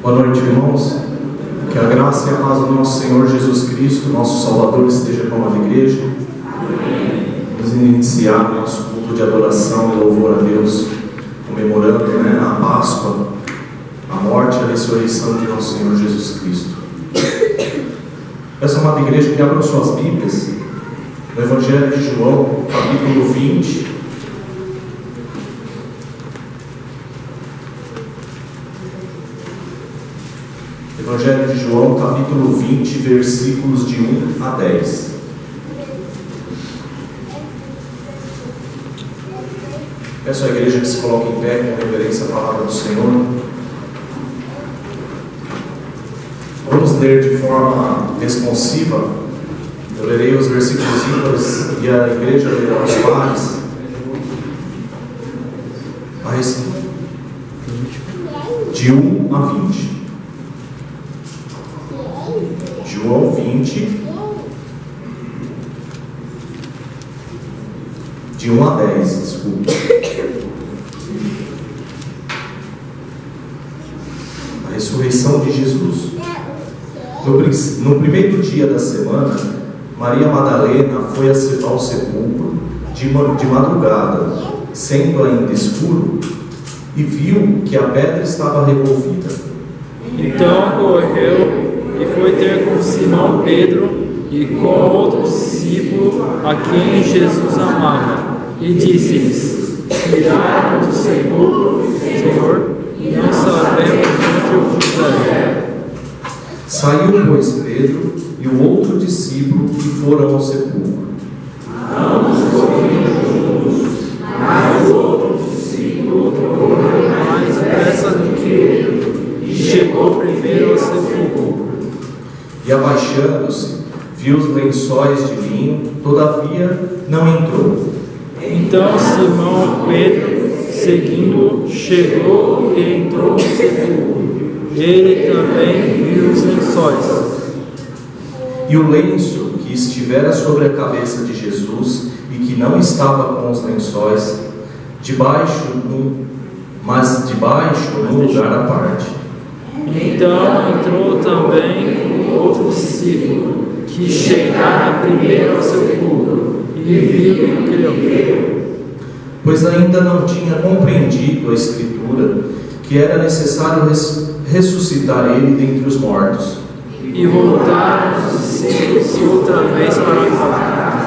Boa noite, irmãos. Que a graça e a paz do nosso Senhor Jesus Cristo, nosso Salvador, esteja com a igreja. Vamos iniciar nosso culto de adoração e louvor a Deus, comemorando a Páscoa, a morte e a ressurreição de nosso Senhor Jesus Cristo. Peço, amada igreja, que abram suas Bíblias no Evangelho de João, capítulo 20. Evangelho de João, capítulo 20, versículos de 1 a 10. Peço à igreja que se coloque em pé com reverência à palavra do Senhor. Vamos ler de forma responsiva. Eu lerei os versículos ímpares e a igreja lerá os pares. De 1 a 20. João 20, de 1 a 10, desculpa. A ressurreição de Jesus. No primeiro dia da semana, Maria Madalena foi ao sepulcro de madrugada, sendo ainda escuro, e viu que a pedra estava removida. Então correu e foi ter com Simão Pedro e com outro discípulo a quem Jesus amava, e disse-lhes: tiraram do sepulcro, Senhor, e não sabemos onde o puseram. Saiu, pois, Pedro e o outro discípulo e foram ao sepulcro. Ambos corriam juntos, mas o outro discípulo correu mais depressa do que ele, e chegou primeiro ao sepulcro. E abaixando-se, viu os lençóis de linho, todavia não entrou. Então Simão Pedro, seguindo, chegou e entrou no sepulcro. Ele também viu os lençóis. E o lenço que estivera sobre a cabeça de Jesus e que não estava com os lençóis, mas debaixo num lugar à parte. Então entrou também outro discípulo, que chegara primeiro ao sepulcro, e viu e creu. Pois ainda não tinha compreendido a Escritura, que era necessário ressuscitar ele dentre os mortos. E voltaram os discípulos outra vez para Galiléia.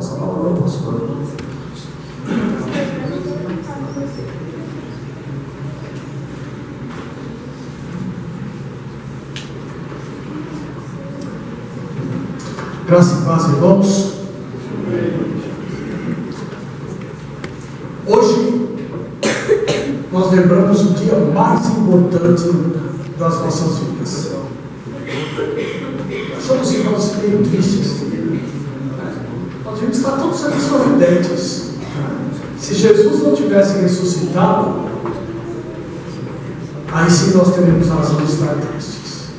Passa a palavra ao pastor. Graça e paz, irmãos. Hoje nós lembramos o dia mais importante das nossas vidas. Nós somos irmãos meio tristes. Nós devíamos estar todos aqui sorridentes. Se Jesus não tivesse ressuscitado, aí sim nós teremos razão de estar tristes.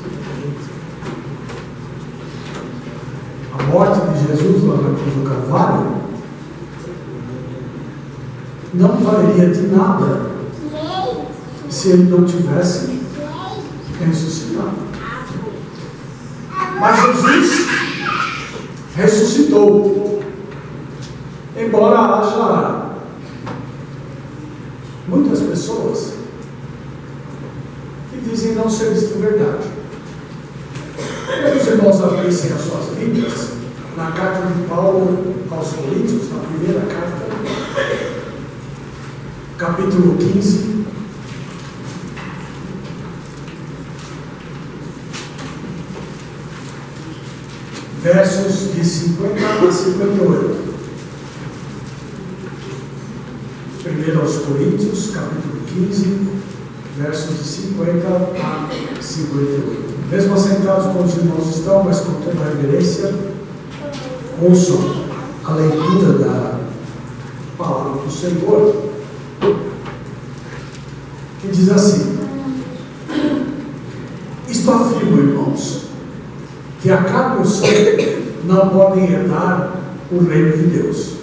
A morte de Jesus lá na cruz do Calvário não valeria de nada se ele não tivesse ressuscitado. Mas Jesus ressuscitou, embora haja muitas pessoas que dizem não ser isto verdade. Quando os irmãos abrissem as suas Bíblias, na carta de Paulo aos Coríntios, na primeira carta, capítulo 15, versos de 50 a 58. 1 aos Coríntios, capítulo 15, versos de 50 a 58. Mesmo assentados como os irmãos estão, mas com toda a reverência, ouçam a leitura da palavra do Senhor, que diz assim: isto afirmo, irmãos, que a carne e o sangue não podem herdar o reino de Deus,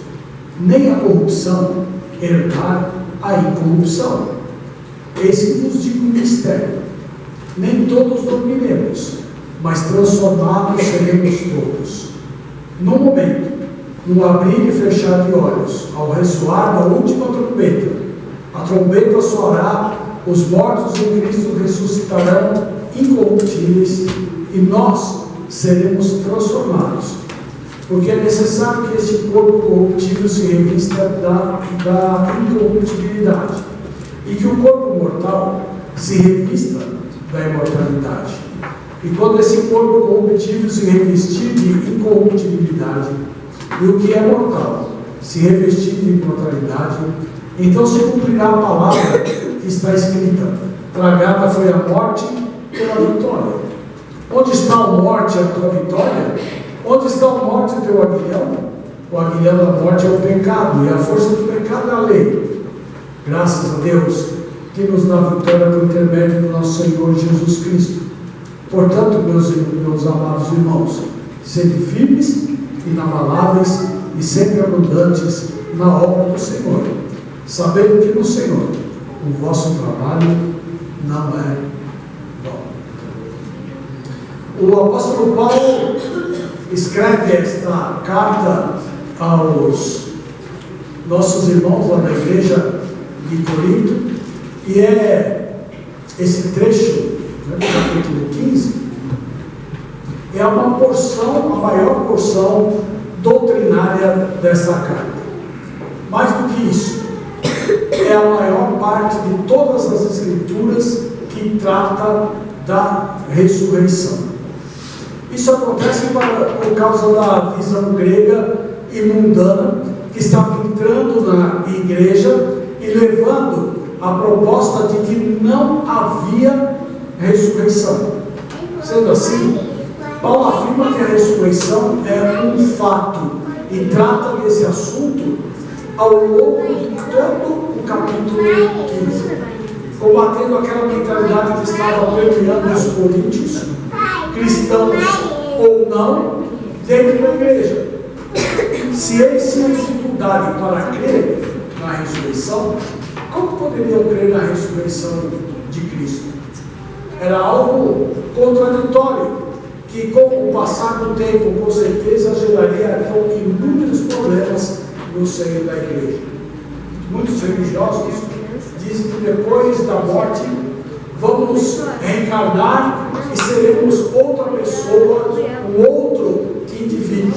nem a corrupção herdar a incorrupção. Eis que vos digo um mistério: nem todos dormiremos, mas transformados seremos todos. No momento, no abrir e fechar de olhos, ao ressoar da última trombeta, a trombeta soará, os mortos em Cristo ressuscitarão incorruptíveis, e nós seremos transformados. Porque é necessário que este corpo corruptível se revista da incorruptibilidade, e que o corpo mortal se revista da imortalidade. E quando esse corpo corruptível se revestir de incorruptibilidade, e o que é mortal se revestir de imortalidade, então se cumprirá a palavra que está escrita: tragada foi a morte pela vitória. Onde está a morte, a tua vitória? Onde está a morte, o teu aguilhão? O aguilhão da morte é o pecado, e a força do pecado é a lei. Graças a Deus que nos dá vitória por intermédio do nosso Senhor Jesus Cristo. Portanto, meus amados irmãos, sede firmes, inabaláveis e sempre abundantes na obra do Senhor, sabendo que no Senhor o vosso trabalho não é vão. O apóstolo Paulo escreve esta carta aos nossos irmãos lá na igreja de Corinto, e esse trecho, do capítulo 15, é uma porção, a maior porção doutrinária dessa carta. Mais do que isso, é a maior parte de todas as escrituras que trata da ressurreição. Isso acontece por causa da visão grega e mundana que estava entrando na igreja e levando a proposta de que não havia ressurreição. Sendo assim, Paulo afirma que a ressurreição é um fato e trata desse assunto ao longo de todo o capítulo 15, combatendo aquela mentalidade que estava permeando os coríntios, cristãos ou não, dentro da igreja. Se eles tinham dificuldade para crer na ressurreição, como poderiam crer na ressurreição de Cristo? Era algo contraditório, que com o passar do tempo, com certeza, geraria então inúmeros problemas no seio da igreja. Muitos religiosos dizem que depois da morte vamos reencarnar e seremos outra pessoa, um outro indivíduo.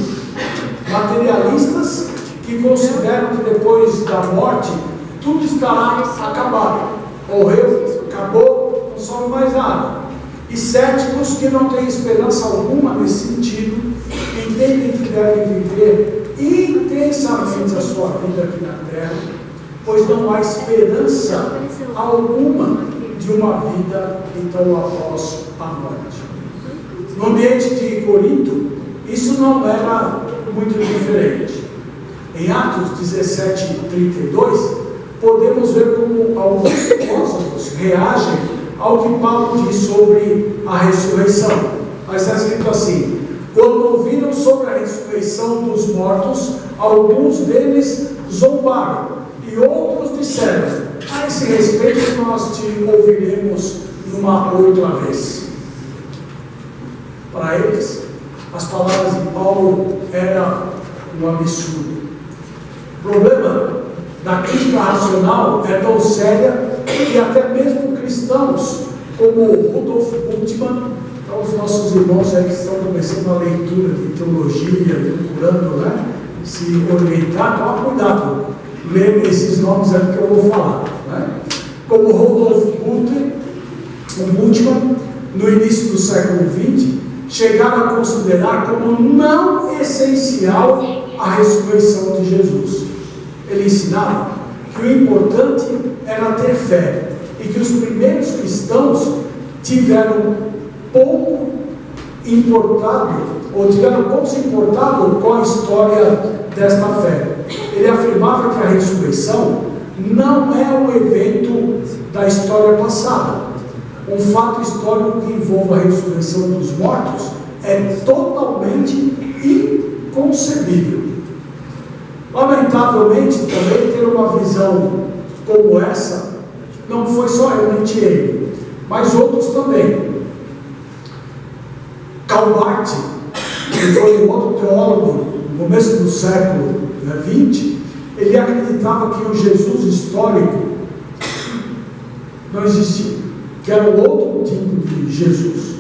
materialistas que consideram que depois da morte tudo estará acabado. Morreu, acabou, não sobe mais nada. E céticos que não têm esperança alguma nesse sentido, entendem que devem viver intensamente a sua vida aqui na terra, pois não há esperança alguma de uma vida então após a morte. No ambiente de Corinto, isso não era muito diferente. Em Atos 17:32, podemos ver como alguns filósofos reagem ao que Paulo diz sobre a ressurreição. Mas está escrito assim: quando ouviram sobre a ressurreição dos mortos, alguns deles zombaram, e outros disseram: a esse respeito nós te ouviremos numa outra vez. Para eles, as palavras de Paulo eram um absurdo. O problema da crítica racional é tão séria que até mesmo cristãos como Rudolf Bultmann, então os nossos irmãos aí que estão começando a leitura de teologia, procurando se orientar, toma cuidado, ler esses nomes aí que eu vou falar, como Rudolf Bultmann, no início do século XX, chegaram a considerar como não essencial a ressurreição de Jesus. Ele ensinava que o importante era ter fé e que os primeiros cristãos tiveram pouco se importado com a história desta fé. Ele afirmava que a ressurreição não é um evento da história passada. Um fato histórico que envolva a ressurreição dos mortos é totalmente inconcebível. Lamentavelmente, também ter uma visão como essa, não foi só realmente ele, mas outros também. Karl Barth, que foi um outro teólogo no começo do século XX, ele acreditava que o Jesus histórico não existia, que era um outro tipo de Jesus.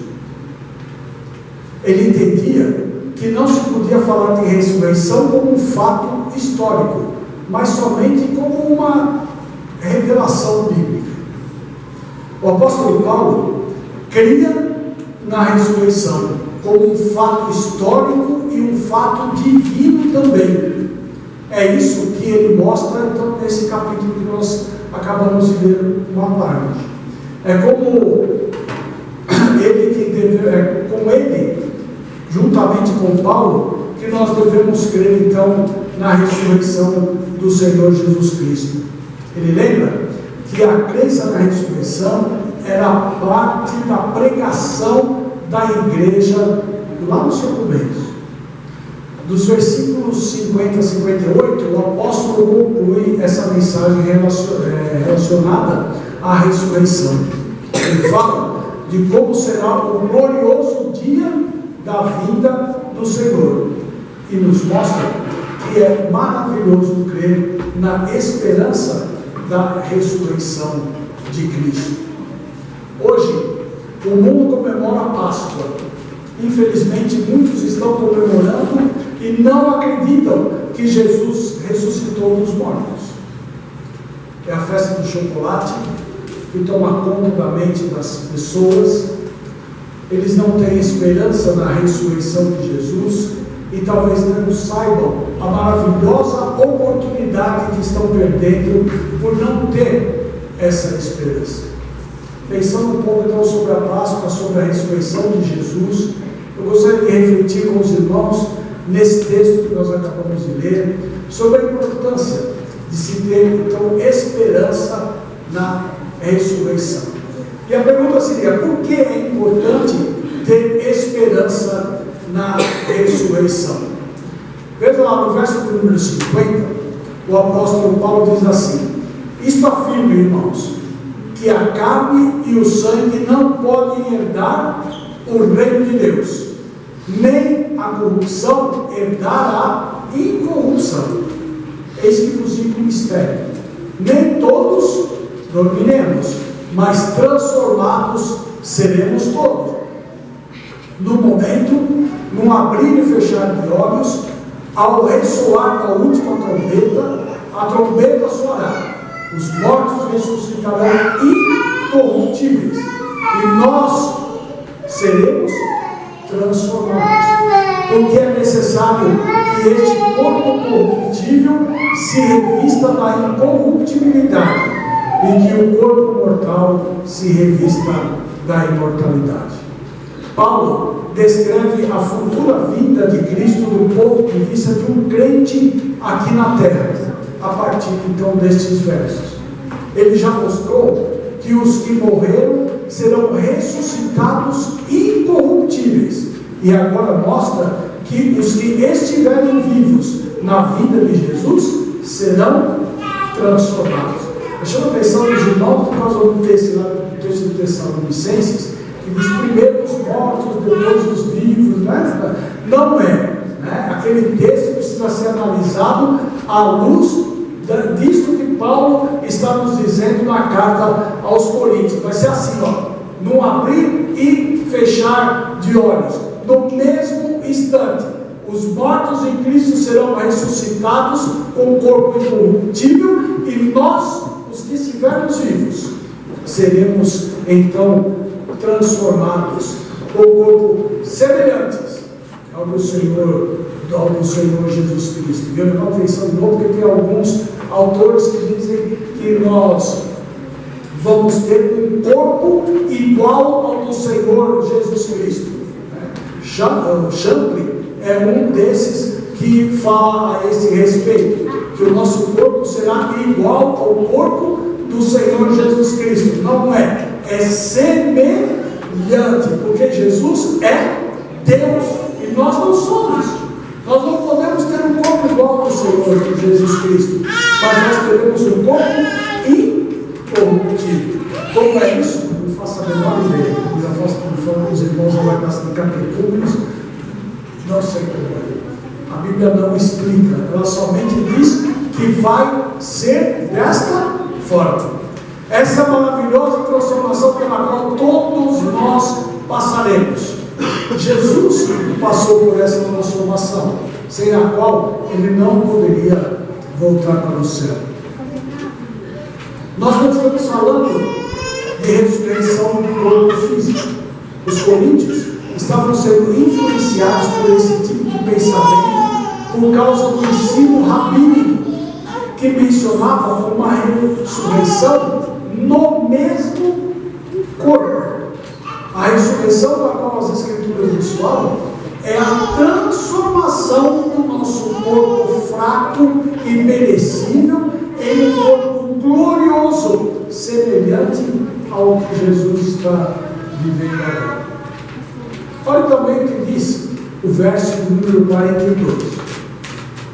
Ele entendia que não se podia falar de ressurreição como um fato histórico, mas somente como uma revelação bíblica. O apóstolo Paulo cria na ressurreição como um fato histórico e um fato divino também. É isso que ele mostra então nesse capítulo que nós acabamos de ler uma parte. É como ele, juntamente com Paulo, que nós devemos crer então na ressurreição do Senhor Jesus Cristo. Ele lembra que a crença na ressurreição era parte da pregação da igreja lá no seu começo. Dos versículos 50 a 58, o apóstolo conclui essa mensagem relacionada à ressurreição. Ele fala de como será o glorioso dia da vinda do Senhor e nos mostra que é maravilhoso crer na esperança da ressurreição de Cristo. Hoje, o mundo comemora a Páscoa. Infelizmente, muitos estão comemorando e não acreditam que Jesus ressuscitou dos mortos. É a festa do chocolate que toma conta da mente das pessoas. Eles não têm esperança na ressurreição de Jesus e talvez não saibam a maravilhosa oportunidade que estão perdendo por não ter essa esperança. Pensando um pouco então sobre a Páscoa, sobre a ressurreição de Jesus, eu gostaria de refletir com os irmãos nesse texto que nós acabamos de ler, sobre a importância de se ter então esperança na ressurreição. E a pergunta seria: por que é importante ter esperança na ressurreição? Veja lá no verso de número 50, o apóstolo Paulo diz assim: isto afirma, irmãos, que a carne e o sangue não podem herdar o reino de Deus, nem a corrupção herdar a incorrupção. Eis que vos digo um mistério: nem todos dormiremos, mas transformados seremos todos. No momento, num abrir e fechar de olhos, Ao ressoar da última trombeta, a trombeta soará, os mortos ressuscitarão incorruptíveis, e nós seremos transformados. Porque é necessário que este corpo corruptível se revista da incorruptibilidade, e que o corpo mortal se revista da imortalidade. Paulo descreve a futura vinda de Cristo do ponto de vista de um crente aqui na terra, a partir então destes versos. Ele já mostrou que os que morreram serão ressuscitados incorruptíveis, e agora mostra que os que estiverem vivos na vida de Jesus serão transformados. Eu chamo a atenção dos irmãos por causa do texto lá do texto de Tessalonicenses, que diz primeiro os mortos, depois os vivos, né? Não é, né? Aquele texto precisa ser analisado à luz disto que Paulo está nos dizendo na carta aos Coríntios. Vai ser assim, ó, num abrir e fechar de olhos, no mesmo instante, os mortos em Cristo serão ressuscitados com o corpo incorruptível, e nós, os que estivermos vivos, seremos então transformados com o corpo semelhantes ao do Senhor Jesus Cristo. Eu não atenção de novo, porque tem alguns autores que dizem que nós vamos ter um corpo igual ao do Senhor Jesus Cristo. Champlin é um desses que fala a esse respeito, que o nosso corpo será igual ao corpo do Senhor Jesus Cristo. Não é, é semelhante, porque Jesus é Deus e nós não somos. Nós não podemos ter um corpo igual ao Senhor Jesus Cristo, mas nós teremos um corpo incorruptível. Como é isso? Não faço a menor ideia. Eu já faço com os irmãos lá na casa de Capitúlios, não sei como é. A Bíblia não explica, ela somente diz que vai ser desta forma. Essa é a maravilhosa transformação pela qual todos nós passaremos. Jesus passou por essa transformação, sem a qual ele não poderia voltar para o céu. Nós não estamos falando de ressurreição do corpo físico. Os coríntios estavam sendo influenciados por esse tipo de pensamento por causa do ensino rabínico, que mencionava uma ressurreição no mesmo corpo. A ressurreição da qual as Escrituras nos falam é a transformação do nosso corpo fraco e perecível em um corpo glorioso, semelhante ao que Jesus está vivendo agora. Olha também o que diz o verso número 42.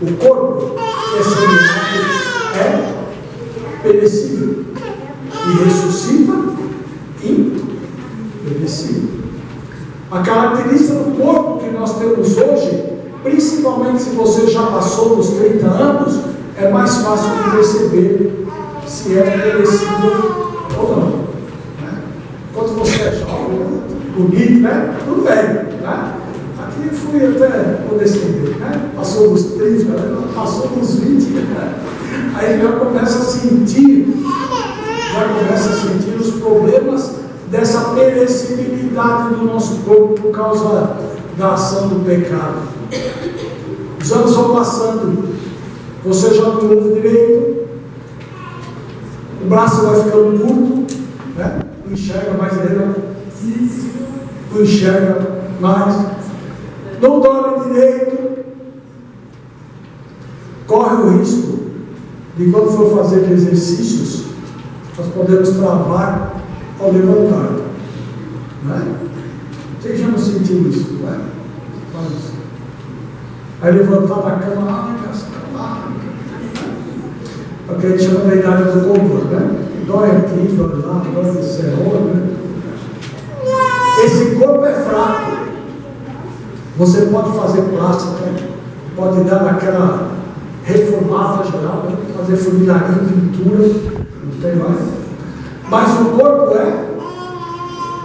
O corpo que é semelhante é perecível e ressuscita imperecível. A característica do corpo que nós temos hoje, principalmente se você já passou dos 30 anos, é mais fácil de perceber se é perecível ou não. Né? Enquanto você é jovem, bonito, né? Tudo bem. Né? Aqui fui até condescender, né? Passou dos 30, passou dos 20, né? Aí já começa a sentir os problemas dessa perecibilidade do nosso corpo por causa da ação do pecado. Os anos vão passando, você já não ouve direito, o braço vai ficando curto, né? Não enxerga mais direito, não enxerga mais, não dorme direito, corre o risco de, quando for fazer exercícios, nós podemos travar ao levantar, né? Vocês já não sentiram isso, não é? Aí levantar da cama, porque a gente chama da idade do compor, né? Dói aqui, dói lá, dói no cerro, né? Esse corpo é fraco. Você pode fazer plástica, pode dar naquela reformada geral, né? Fazer funilaria, pintura, não tem mais. Mas o corpo é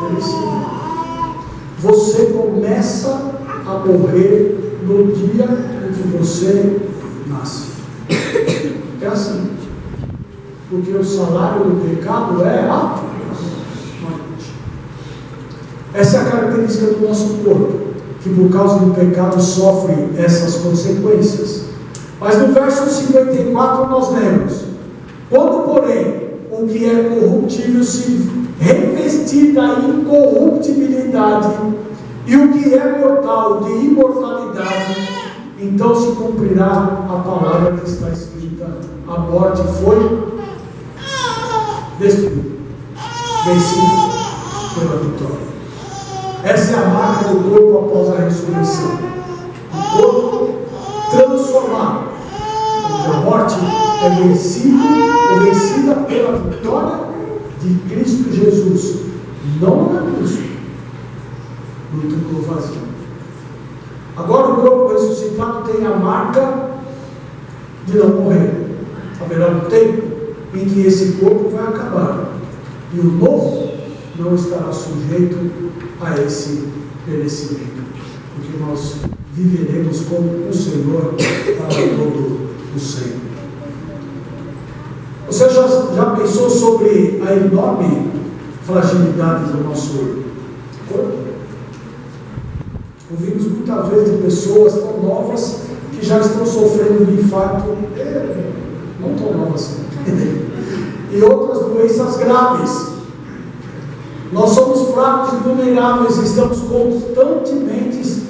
perecível. Você começa a morrer no dia em que você nasce. É assim. Porque o salário do pecado é a morte. Essa é a característica do nosso corpo, que por causa do pecado sofre essas consequências. Mas no verso 54 nós lemos: quando, porém, o que é corruptível se revestir da incorruptibilidade, e o que é mortal de imortalidade, então se cumprirá a palavra que está escrita: a morte foi destruída, vencida pela vitória. Essa é a marca do corpo após a ressurreição. O corpo transformado, onde a morte é vencida pela vitória de Cristo Jesus, não na cruz, no túmulo vazio. Agora o corpo ressuscitado tem a marca de não morrer. Haverá um tempo em que esse corpo vai acabar e o novo não estará sujeito a esse perecimento, porque nós viveremos com o Senhor para todo o sempre. Você já pensou sobre a enorme fragilidade do nosso corpo? Ouvimos muitas vezes de pessoas tão novas que já estão sofrendo de infarto, não tão novas assim, e outras doenças graves. Nós somos fracos e vulneráveis, estamos constantemente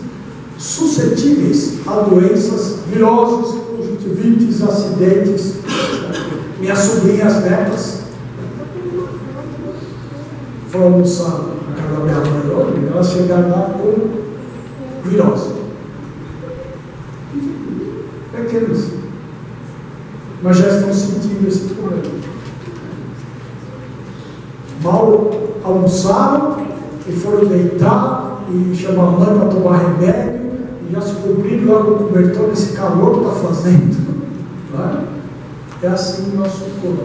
suscetíveis a doenças, viroses, conjuntivites, acidentes. Minhas sobrinhas netas foram almoçar na casa da minha mãe hoje, elas chegaram lá com virose. Pequenas, mas já estão sentindo esse problema. Mal almoçaram e foram deitar e chamaram a mãe para tomar remédio e já se cobriram lá com o cobertor desse calor que está fazendo. É assim o nosso corpo.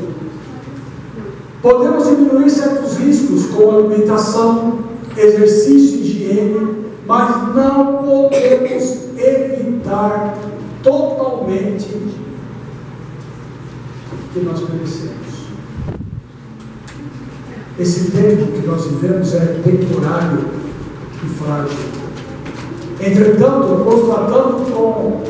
Podemos diminuir certos riscos com alimentação, exercício e higiene, mas não podemos evitar totalmente o que nós merecemos. Esse tempo que nós vivemos é temporário e frágil. Entretanto, constatando com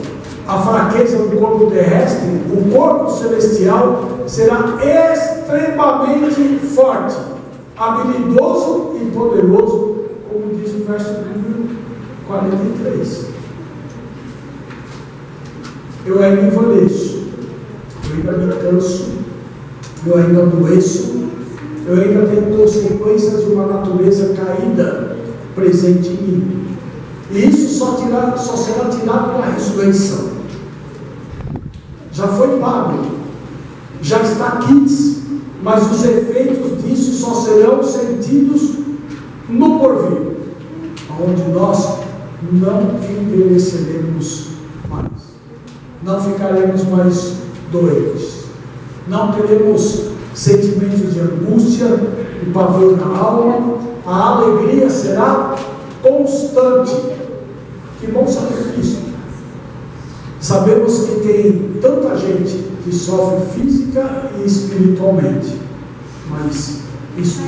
a fraqueza do corpo terrestre, o corpo celestial será extremamente forte, habilidoso e poderoso, como diz o verso número 43. Eu ainda envelheço, eu ainda me canso, eu ainda adoeço, eu ainda tenho consequências de uma natureza caída presente em mim. E isso só será tirado na ressurreição. Já foi pago, já está quites, mas os efeitos disso só serão sentidos no porvir, onde nós não envelheceremos mais, não ficaremos mais doentes, não teremos sentimentos de angústia e pavor na alma, a alegria será constante. Que bom saber disso. Sabemos que tem tanta gente que sofre física e espiritualmente, mas isso,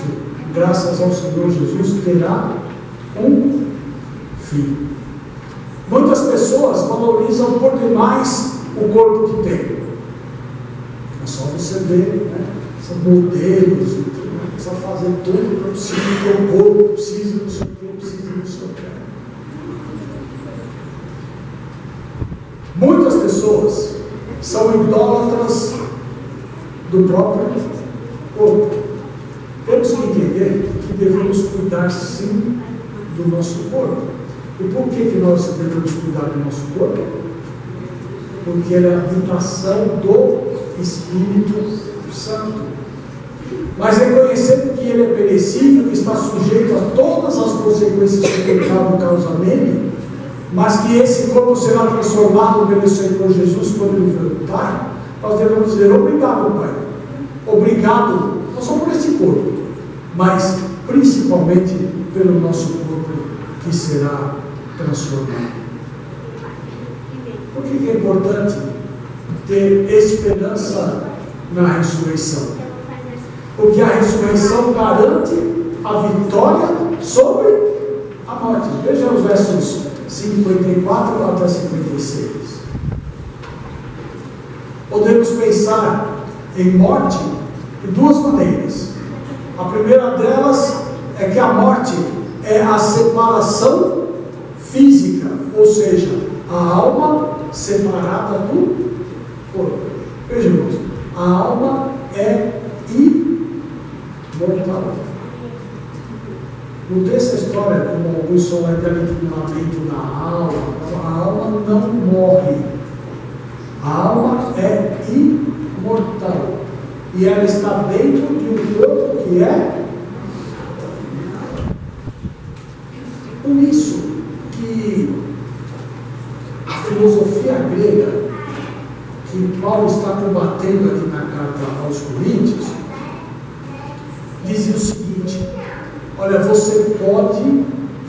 graças ao Senhor Jesus, terá um fim. Muitas pessoas valorizam por demais o corpo que tem. É só você ver, né? São modelos, precisa fazer tudo, precisa ter o corpo, precisa não sei o que, precisa não sei o que. Muitas pessoas são idólatras do próprio corpo. Temos que entender que devemos cuidar sim do nosso corpo. E por que nós devemos cuidar do nosso corpo? Porque ele é a habitação do Espírito Santo. Mas reconhecendo que ele é perecível, que está sujeito a todas as consequências que o pecado causa nele, mas que esse corpo será transformado pelo Senhor Jesus quando ele voltar, nós devemos dizer: obrigado, Pai, obrigado, não só por esse corpo, mas principalmente pelo nosso corpo que será transformado. Por que é importante ter esperança na ressurreição? Porque a ressurreição garante a vitória sobre a morte. Veja os versos 54 até 56. Podemos pensar em morte de duas maneiras. A primeira delas é que a morte é a separação física, ou seja, a alma separada do corpo. Veja, irmãos, a alma é imortal. Não tem essa história como alguns são aniquilamento da alma. A alma não morre. A alma é imortal. E ela está dentro de um corpo que é. Por isso que a filosofia grega, que Paulo está combatendo aqui na carta aos Coríntios, dizia o seguinte: olha, você pode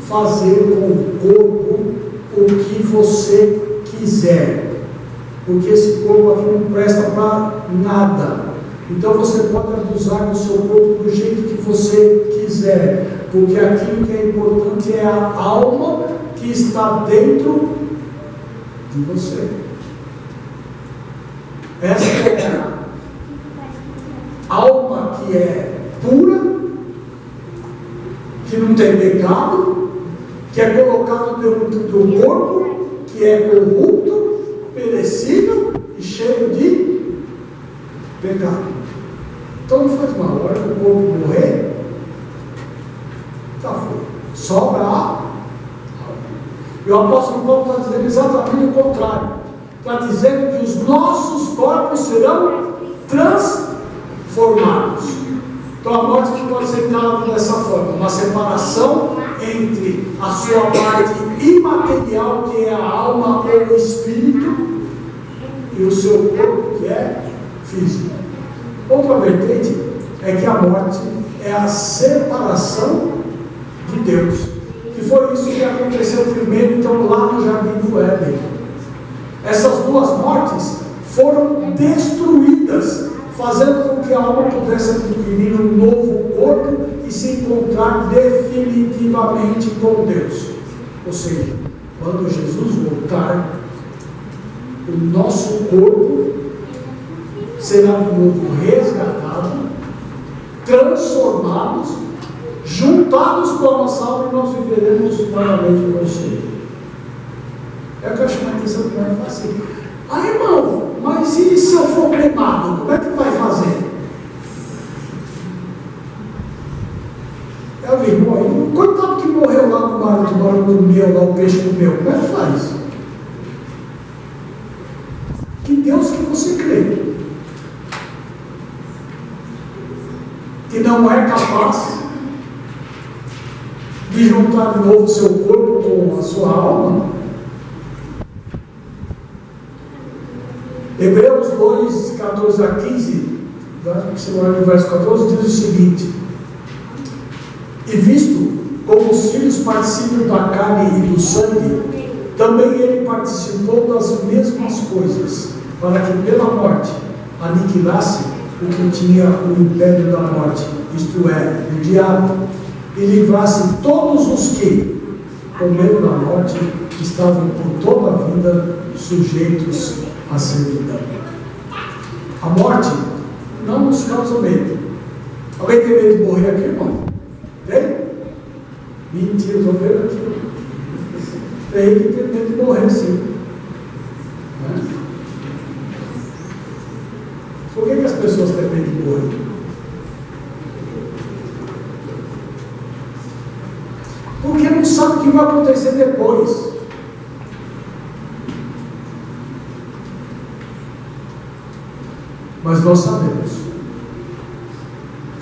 fazer com o corpo o que você quiser, porque esse corpo aqui não presta para nada. Então você pode abusar do seu corpo do jeito que você quiser, porque aquilo que é importante é a alma que está dentro de você. Essa é a alma que é pura, que não tem pecado, que é colocada dentro do corpo, que é corrupto, perecível e cheio de pecado. Então não faz mal. A hora que o corpo morrer, já foi. Sobra a alma. E o apóstolo Paulo está dizendo exatamente o contrário. Está dizendo que os nossos corpos serão transformados. Então a morte não pode ser encarada dessa forma, uma separação entre a sua parte imaterial, que é a alma ou o espírito, e o seu corpo, que é físico. Outra vertente é que a morte é a separação de Deus, que foi isso que aconteceu primeiro, então, lá no Jardim do Éden. Essas duas mortes foram destruídas, fazendo com que a alma pudesse adquirir um novo corpo e se encontrar definitivamente com Deus. Ou seja, quando Jesus voltar, o nosso corpo será de novo resgatado, transformados, juntados com a nossa alma, e nós viveremos novamente com o Senhor. É o que eu chamo a atenção que vai fazer. Ah, irmão, mas e se eu for cremado, como é que vai fazer? É o irmão aí, coitado que morreu lá no mar, o tubarão comeu, lá o peixe comeu, como é que faz? Que Deus que você crê, que não é capaz de juntar de novo o seu corpo com a sua alma. Hebreus 2, 14 a 15, no verso 14, diz o seguinte: e visto como os filhos participam da carne e do sangue, também ele participou das mesmas coisas, para que pela morte aniquilasse o que tinha o império da morte, isto é, o diabo, e livrasse todos os que, com medo da morte, estavam por toda a vida sujeitos à servidão. A morte não nos causa medo. Alguém tem medo de morrer aqui, irmão? Tem? Mentira, estou vendo aqui. Tem que ter medo de morrer, sim. Por que as pessoas têm medo de morrer? Porque não sabe o que vai acontecer depois. Mas nós sabemos.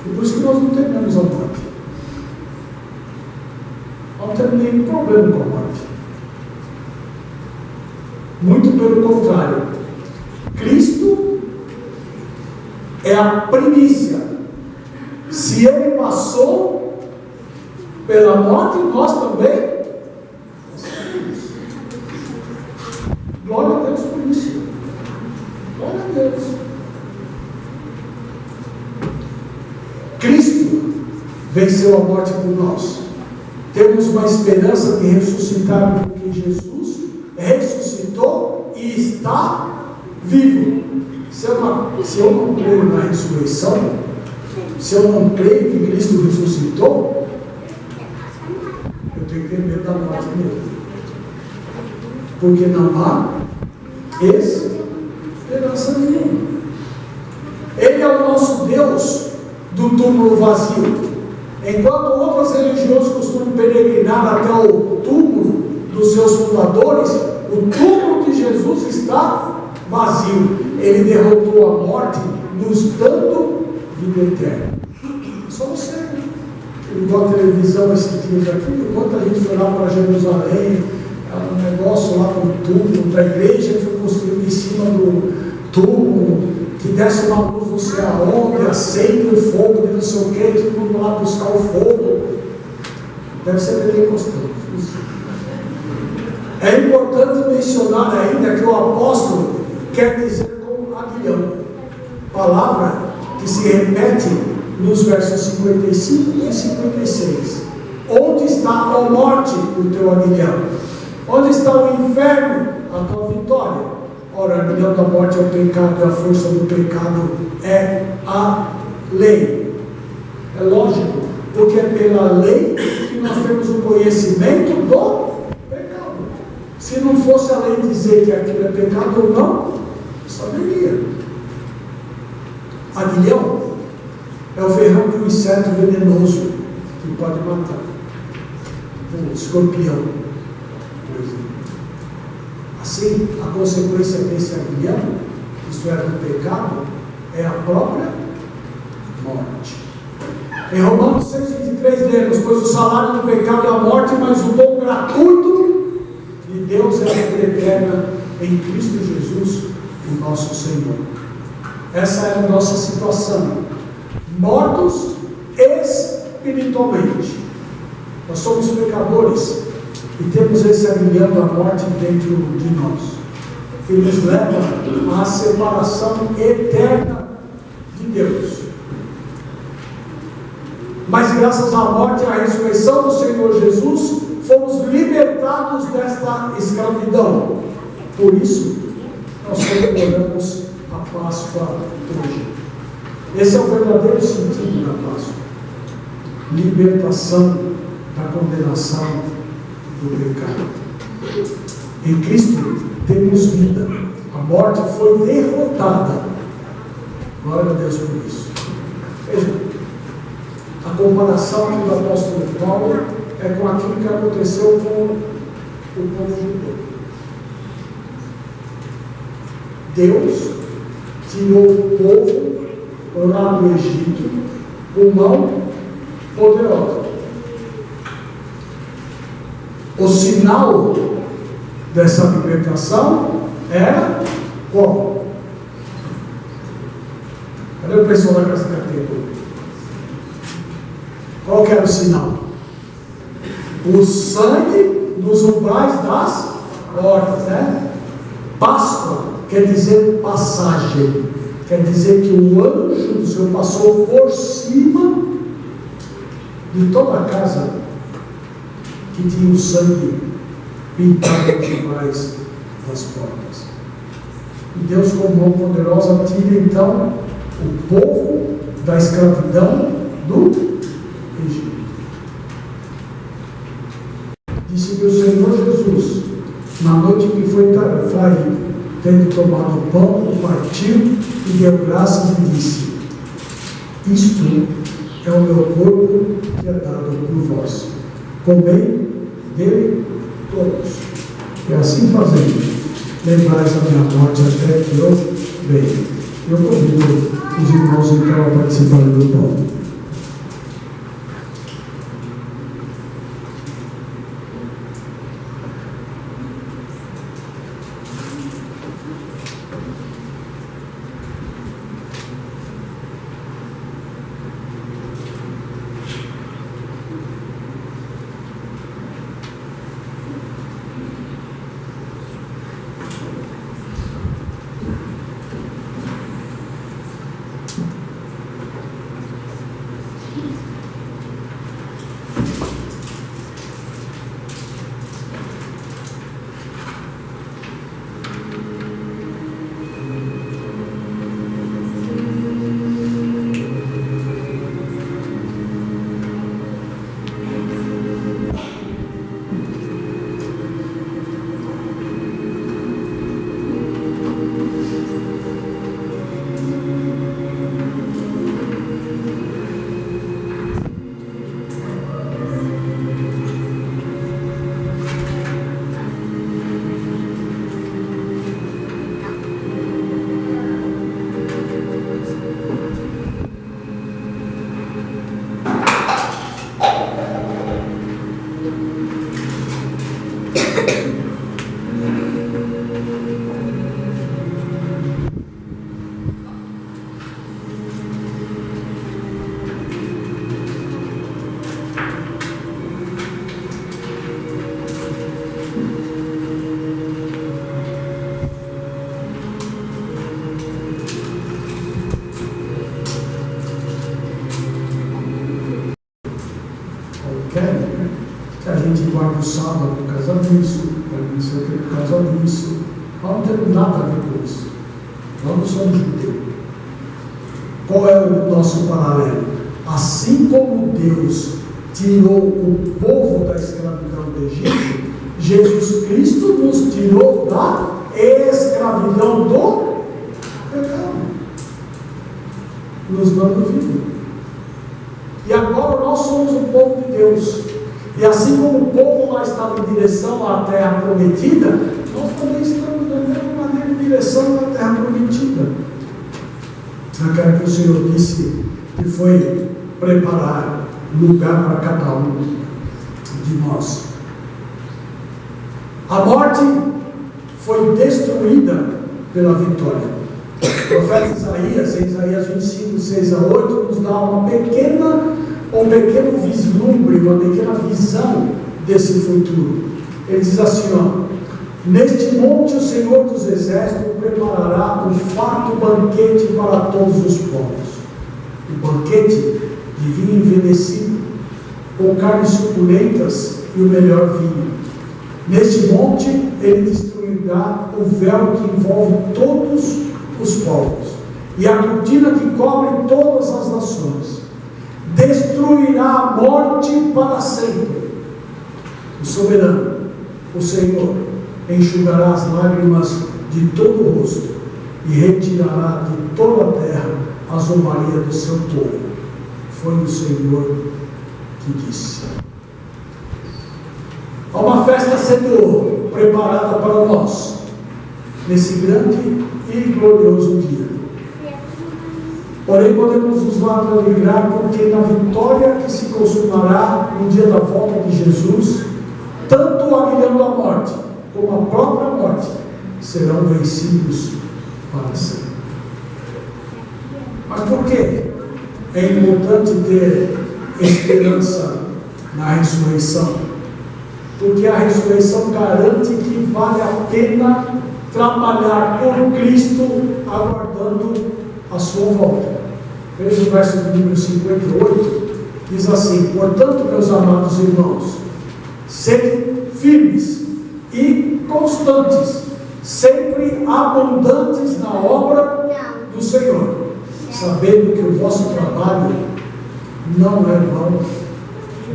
E por isso que nós não tememos a morte. Não temos nenhum problema com a morte. Muito pelo contrário. Cristo é a primícia. Se ele passou pela morte, nós também. Glória a Deus de Deus. Cristo venceu a morte por nós. Temos uma esperança de ressuscitar, porque Jesus ressuscitou e está vivo. Se eu não creio na ressurreição, se eu não creio que Cristo ressuscitou, eu tenho que ter medo da morte mesmo. Porque não há esperança nenhuma. Ele é o nosso Deus do túmulo vazio. Enquanto outras religiões costumam peregrinar até o túmulo dos seus fundadores, o túmulo de Jesus está vazio. Ele derrotou a morte, nos dando vida eterna. Só você, igual a televisão esses dias aqui, enquanto a gente foi lá para Jerusalém, um negócio lá para o túmulo, para a igreja que foi construída em cima do túmulo, que desce uma luz não sei aonde, acende o fogo, não sei o que, todo mundo lá buscar o fogo. Deve ser pentecostal. É importante mencionar ainda que o apóstolo quer dizer como aguilhão, palavra que se repete nos versos 55 e 56. Onde está, ó morte, o teu aguilhão? Onde está o inferno, a tua vitória? Ora, o aguilhão da morte é o pecado, e a força do pecado é a lei. É lógico, porque é pela lei que nós temos o conhecimento do pecado. Se não fosse a lei dizer que aquilo é pecado ou não, saberia. Aguilhão é o ferrão de um inseto venenoso que pode matar. Um escorpião, por exemplo. Assim, a consequência desse aguilhão, isto é, do pecado, é a própria morte. Em Romanos 6,23 lemos: pois o salário do pecado é a morte, mas o dom gratuito de Deus é a vida eterna em Cristo Jesus, o nosso Senhor. Essa é a nossa situação. Mortos espiritualmente. Nós somos pecadores e temos esse aguilhão da morte dentro de nós, que nos leva à separação eterna de Deus. Mas graças à morte e à ressurreição do Senhor Jesus, fomos libertados desta escravidão. Por isso, nós comemoramos a Páscoa hoje. Esse é o verdadeiro sentido da Páscoa: libertação da condenação do pecado. Em Cristo temos vida. A morte foi derrotada. Glória a Deus por isso. Veja, a comparação aqui do apóstolo Paulo é com aquilo que aconteceu com o povo judeu. Deus tirou o povo lá do Egito com mão poderosa. O sinal dessa libertação era qual? Cadê o pessoal da casa categoria? Qual que era o sinal? O sangue nos umbrais das portas, né? Páscoa quer dizer passagem, quer dizer que o anjo do Senhor passou por cima de toda a casa que tinha o sangue pintado nos umbrais das portas. E Deus, com mão poderosa, tira então o povo da escravidão do Egito. Disse-lhe o Senhor Jesus, na noite que foi traído, tendo tomado o pão, o partiu e deu graças e disse: isto é o meu corpo que é dado por vós. Comei dele todos. E assim fazendo, lembrais a minha morte até que eu venha. Eu convido os irmãos então a participarem do pão. querem, né? Que a gente guarde o sábado por causa disso, não sei o que por causa disso. Nós não temos nada a ver com isso. Nós não somos judeus. Qual é o nosso paralelo? Assim como Deus tirou o povo da escravidão do Egito, Jesus Cristo nos tirou da escravidão do pecado, nos dando vida. E agora nós somos o povo de Deus. E assim como o povo lá estava em direção à terra prometida, nós também estamos da mesma maneira em direção à terra prometida. Aquela que o Senhor disse que foi preparar lugar para cada um de nós. A morte foi destruída pela vitória. O profeta Isaías, em Isaías 25, 6 a 8, nos dá um pequeno vislumbre, uma pequena visão desse futuro. Ele diz assim, ó: neste monte o Senhor dos Exércitos preparará um farto banquete para todos os povos. O banquete de vinho envelhecido, com carnes suculentas e o melhor vinho. Neste monte ele destruirá o véu que envolve todos os povos e a cortina que cobre todas as nações. Destruirá a morte para sempre. O soberano, o Senhor, enxugará as lágrimas de todo o rosto e retirará de toda a terra a zombaria do seu povo. Foi o Senhor que disse. Há uma festa sendo preparada para nós nesse grande e glorioso dia. Porém, podemos nos alegrar porque na vitória que se consumará no dia da volta de Jesus, tanto o aguilhão da morte como a própria morte serão vencidos para sempre. Mas por que é importante ter esperança na ressurreição? Porque a ressurreição garante que vale a pena trabalhar por Cristo, aguardando a sua volta. Veja o verso do número 58, diz assim: portanto, meus amados irmãos, sede firmes e constantes, sempre abundantes na obra do Senhor, sabendo que o vosso trabalho não é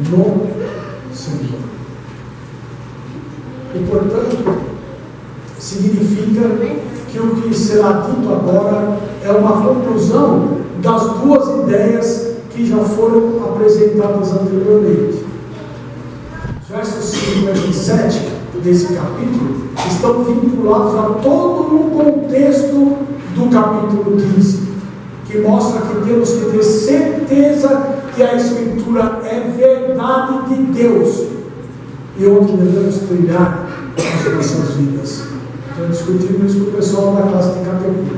vão no Senhor. E, portanto, significa que o que será dito agora é uma conclusão das duas ideias que já foram apresentadas anteriormente. Os versos 57 desse capítulo estão vinculados a todo o contexto do capítulo 15, que mostra que temos que ter certeza que a Escritura é verdade de Deus e onde devemos trilhar as nossas vidas. Estou discutindo isso com o pessoal da classe de categoria.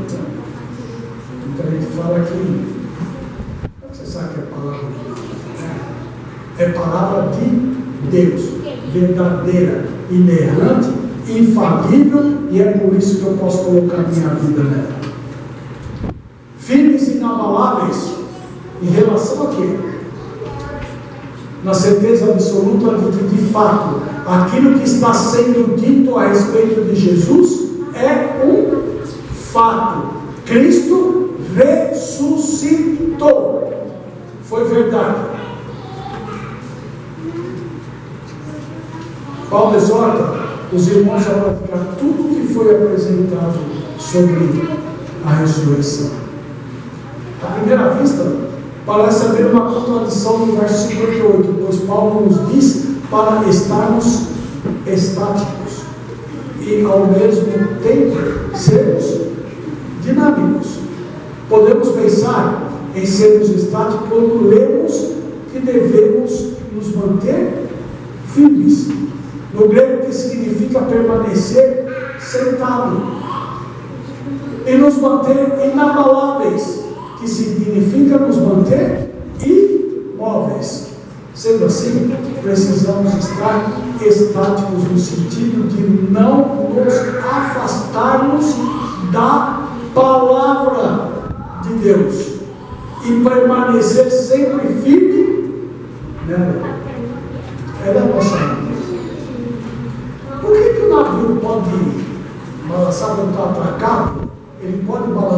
Então a gente fala que você sabe que é palavra de Deus. É palavra de Deus, verdadeira, inerrante, infalível, e é por isso que eu posso colocar minha vida nela. Firmes e inabaláveis em relação a quê? Na certeza absoluta de que, de fato, aquilo que está sendo dito a respeito de Jesus é um fato. Cristo ressuscitou. Foi verdade. Paulo exorta os irmãos a praticar tudo o que foi apresentado sobre a ressurreição. À primeira vista, parece haver uma contradição no verso 58, pois Paulo nos diz para estarmos estáticos e ao mesmo tempo sermos dinâmicos. Podemos pensar em sermos estáticos quando lemos que devemos nos manter firmes, no grego que significa permanecer sentado, e nos manter inabaláveis, que significa nos manter imóveis. Sendo assim, precisamos estar estáticos no sentido de não nos afastarmos da palavra de Deus e permanecer sempre firme nela.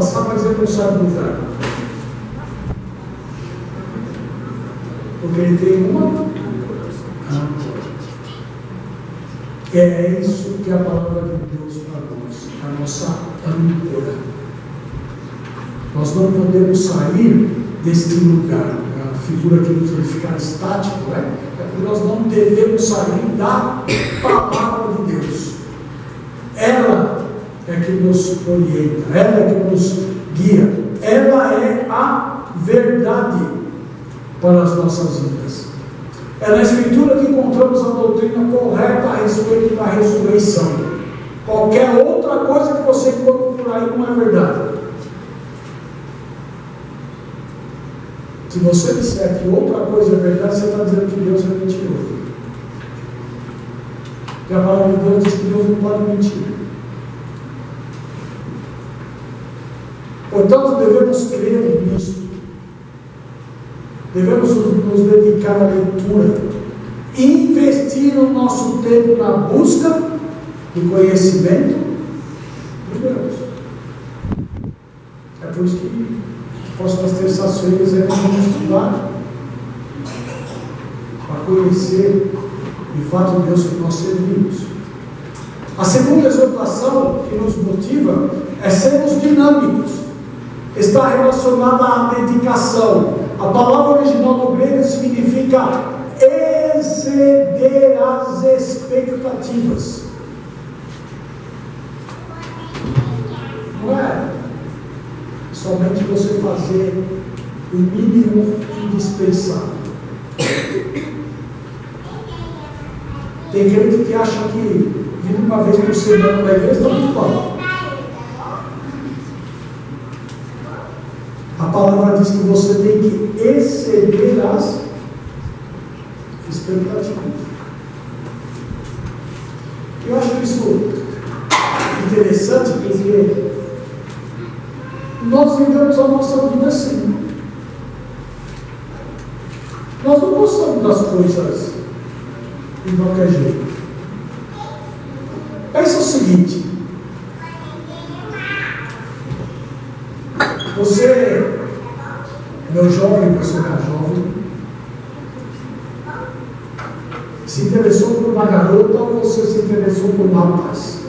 avançar, mas ele não sai do lugar. Porque ele tem uma âncora. É isso que a palavra de Deus para nós, a nossa âncora. Nós não podemos sair deste lugar. A figura que nos ficar estático, é porque nós não devemos sair da palavra de Deus. Ela é que nos orienta, ela é que nos guia, ela é a verdade para as nossas vidas. É na Escritura que encontramos a doutrina correta a respeito da ressurreição. Qualquer outra coisa que você encontre por aí não é verdade. Se você disser que outra coisa é verdade, você está dizendo que Deus é mentiroso. Porque a palavra de Deus diz que Deus não pode mentir. Portanto, devemos crer nisto. Devemos nos dedicar à leitura, investir o nosso tempo na busca do conhecimento de Deus. É por isso que próximas terças-feiras nós vamos estudar para conhecer de fato o Deus que nós servimos. A segunda exortação que nos motiva é sermos dinâmicos. Está relacionada à dedicação. A palavra original do grego significa exceder as expectativas. Não é somente você fazer o mínimo indispensável. Tem gente que acha que vir uma vez por semana na igreja está muito bom. A palavra diz que você tem que exceder as expectativas. Eu acho isso interessante porque nós vivemos a nossa vida assim. Nós não gostamos das coisas de qualquer jeito. Pensa o seguinte: você, meu jovem, você minha jovem, se interessou por uma garota ou você se interessou por um rapaz?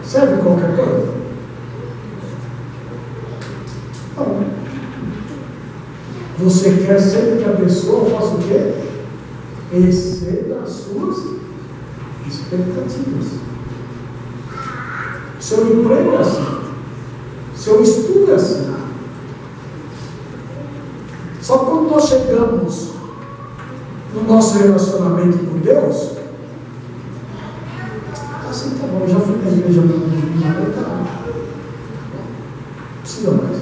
Serve qualquer coisa? Não. Você quer sempre que a pessoa faça o quê? Exceda as suas expectativas. Seu emprego é assim. Seu estudo é assim. Só que quando nós chegamos no nosso relacionamento com Deus, assim, tá bom, já fui na igreja no domingo, tá bom. Não precisa mais.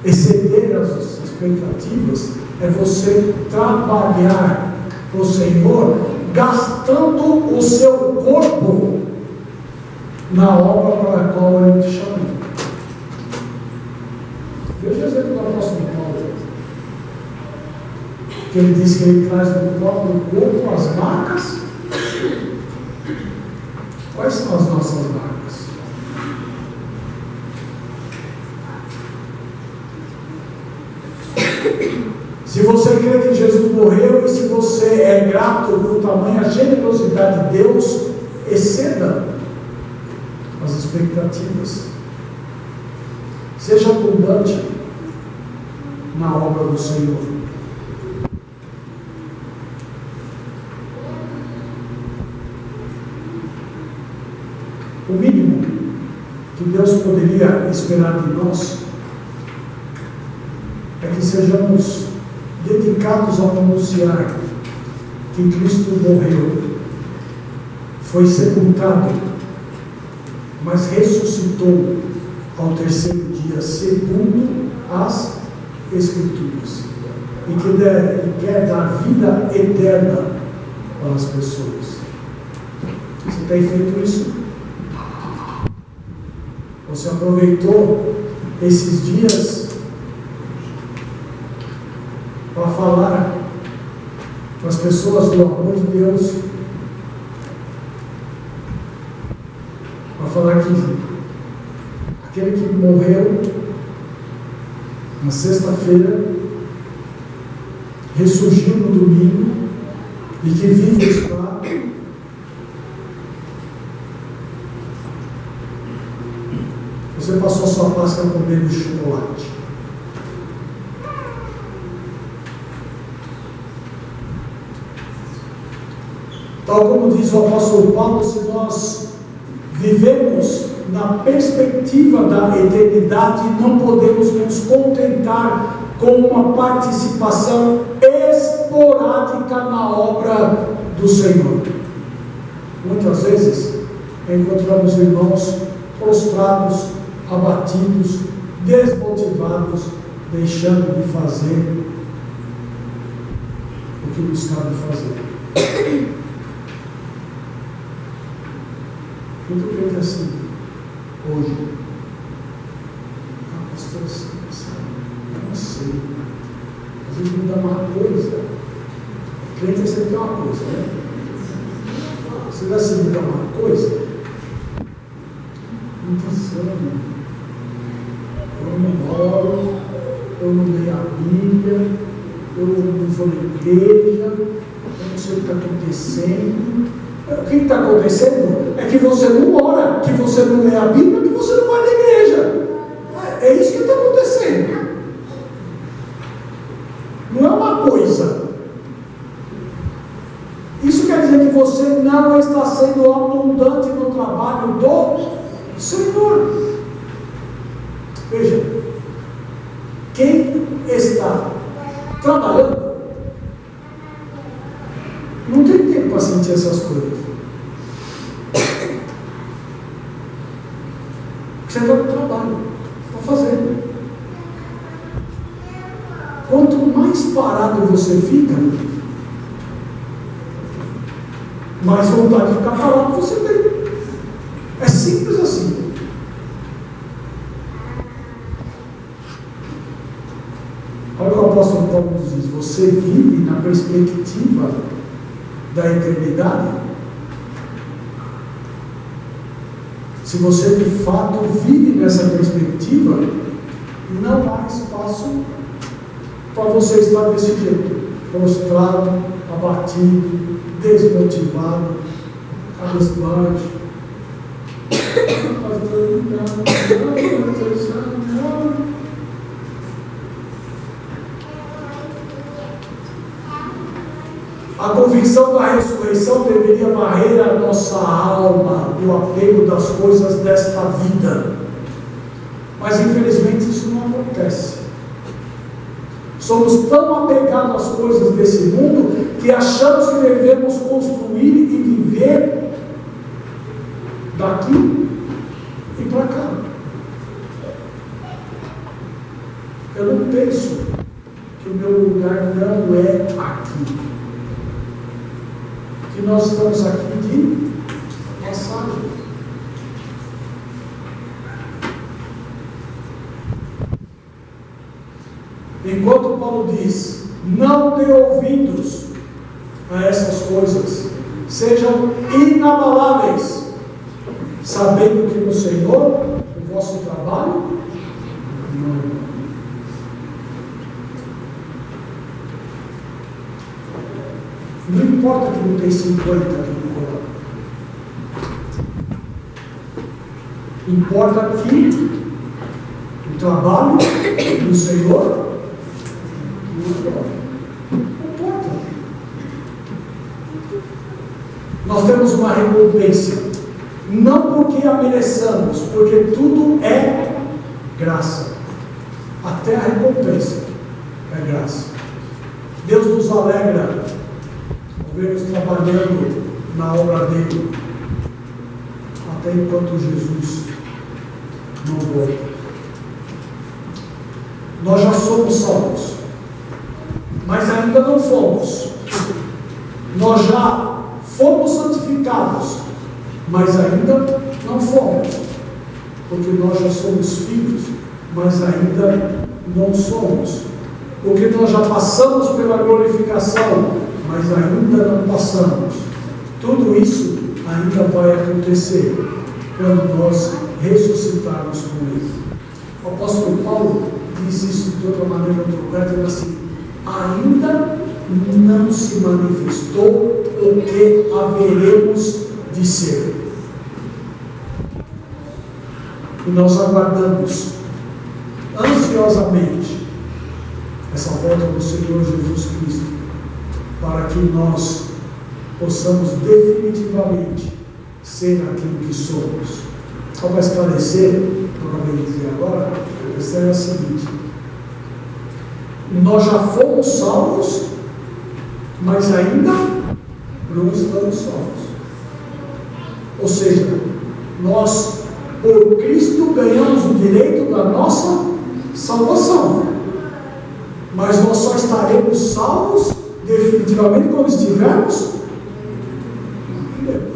Exceder as expectativas é você trabalhar para o Senhor, gastando o seu corpo na obra para a qual Ele te chamou. Veja o exemplo do apóstolo Paulo, que ele diz que ele traz no próprio corpo as marcas. Quais são as nossas marcas? Se você crê que Jesus morreu e se você é grato por tamanha generosidade de Deus, exceda as expectativas. Seja abundante na obra do Senhor. O mínimo que Deus poderia esperar de nós é que sejamos dedicados a anunciar que Cristo morreu, foi sepultado, mas ressuscitou ao terceiro dia, segundo as Escrituras, e que quer dar vida eterna para as pessoas. Você tem feito isso? Você aproveitou esses dias para falar para as pessoas do amor de Deus, 15. Aquele que morreu na sexta-feira, ressurgiu no domingo e que vive está. Você passou sua Páscoa comendo chocolate. Tal como diz o apóstolo Paulo, se nós vivemos na perspectiva da eternidade, não podemos nos contentar com uma participação esporádica na obra do Senhor. Muitas vezes encontramos irmãos prostrados, abatidos, desmotivados, deixando de fazer o que nos cabe fazer. Muito bem assim, hoje. Pastor, eu não sei. Às vezes me dá uma coisa. Crente sempre tem uma coisa, né? Se você me dá uma coisa, muito insano. Eu não oro, eu não leio a Bíblia, eu não vou na igreja, eu não sei o que está acontecendo. O que está acontecendo é que você não ora, que você não lê a Bíblia, que você não vai na igreja. É isso que está acontecendo. Não é uma coisa. Isso quer dizer que você não está sendo abundante no trabalho do Senhor. Veja, quem está trabalhando não tem tempo para sentir essas coisas. Você está no trabalho, está fazendo. Quanto mais parado você fica, mais vontade de ficar parado você tem. É simples assim. Olha o que o apóstolo Paulo nos diz: você vive na perspectiva da eternidade. Se você de fato vive nessa perspectiva, não há espaço para você estar desse jeito, prostrado, abatido, desmotivado, cabisbaixo. A convicção da ressurreição deveria varrer a nossa alma do apego das coisas desta vida. Mas infelizmente isso não acontece. Somos tão apegados às coisas desse mundo que achamos que devemos construir e viver daqui e para cá. Eu não penso que o meu lugar não é aqui. Que nós estamos aqui de passagem. Enquanto Paulo diz: não dê ouvidos a essas coisas, sejam inabaláveis, sabendo que no Senhor o vosso trabalho não é. Não importa que não tem 50 aqui no Corão. Importa que o trabalho do Senhor não importa. Nós temos uma recompensa, não porque a mereçamos, porque tudo é graça. Até a recompensa é graça. Deus nos alegra vemos trabalhando na obra dele até enquanto Jesus não volta. Nós já somos salvos, mas ainda não fomos. Nós já fomos santificados, mas ainda não fomos, porque nós já somos filhos, mas ainda não somos, porque nós já passamos pela glorificação, mas ainda não passamos. Tudo isso ainda vai acontecer. quando nós ressuscitarmos com Ele. O apóstolo Paulo diz isso de outra maneira, outro lugar, dizendo assim: ainda não se manifestou o que haveremos de ser. E nós aguardamos ansiosamente essa volta do Senhor Jesus Cristo, para que nós possamos definitivamente ser aquilo que somos. Só para esclarecer, o que eu acabei de dizer agora, a questão é a seguinte: nós já fomos salvos, mas ainda não estamos salvos. Ou seja, nós, por Cristo, ganhamos o direito da nossa salvação, mas nós só estaremos salvos definitivamente quando estivermos em Deus.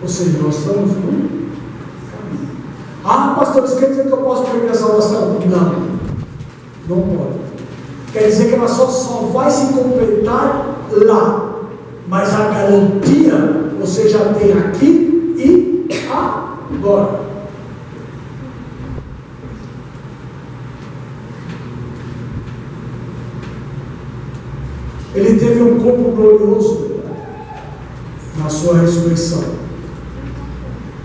Ou seja, nós estamos no caminho. Ah, pastor, isso quer dizer que eu posso perder a salvação? Não pode. Quer dizer que ela só vai se completar lá, mas a garantia você já tem aqui e agora. Ele teve um corpo glorioso na sua ressurreição.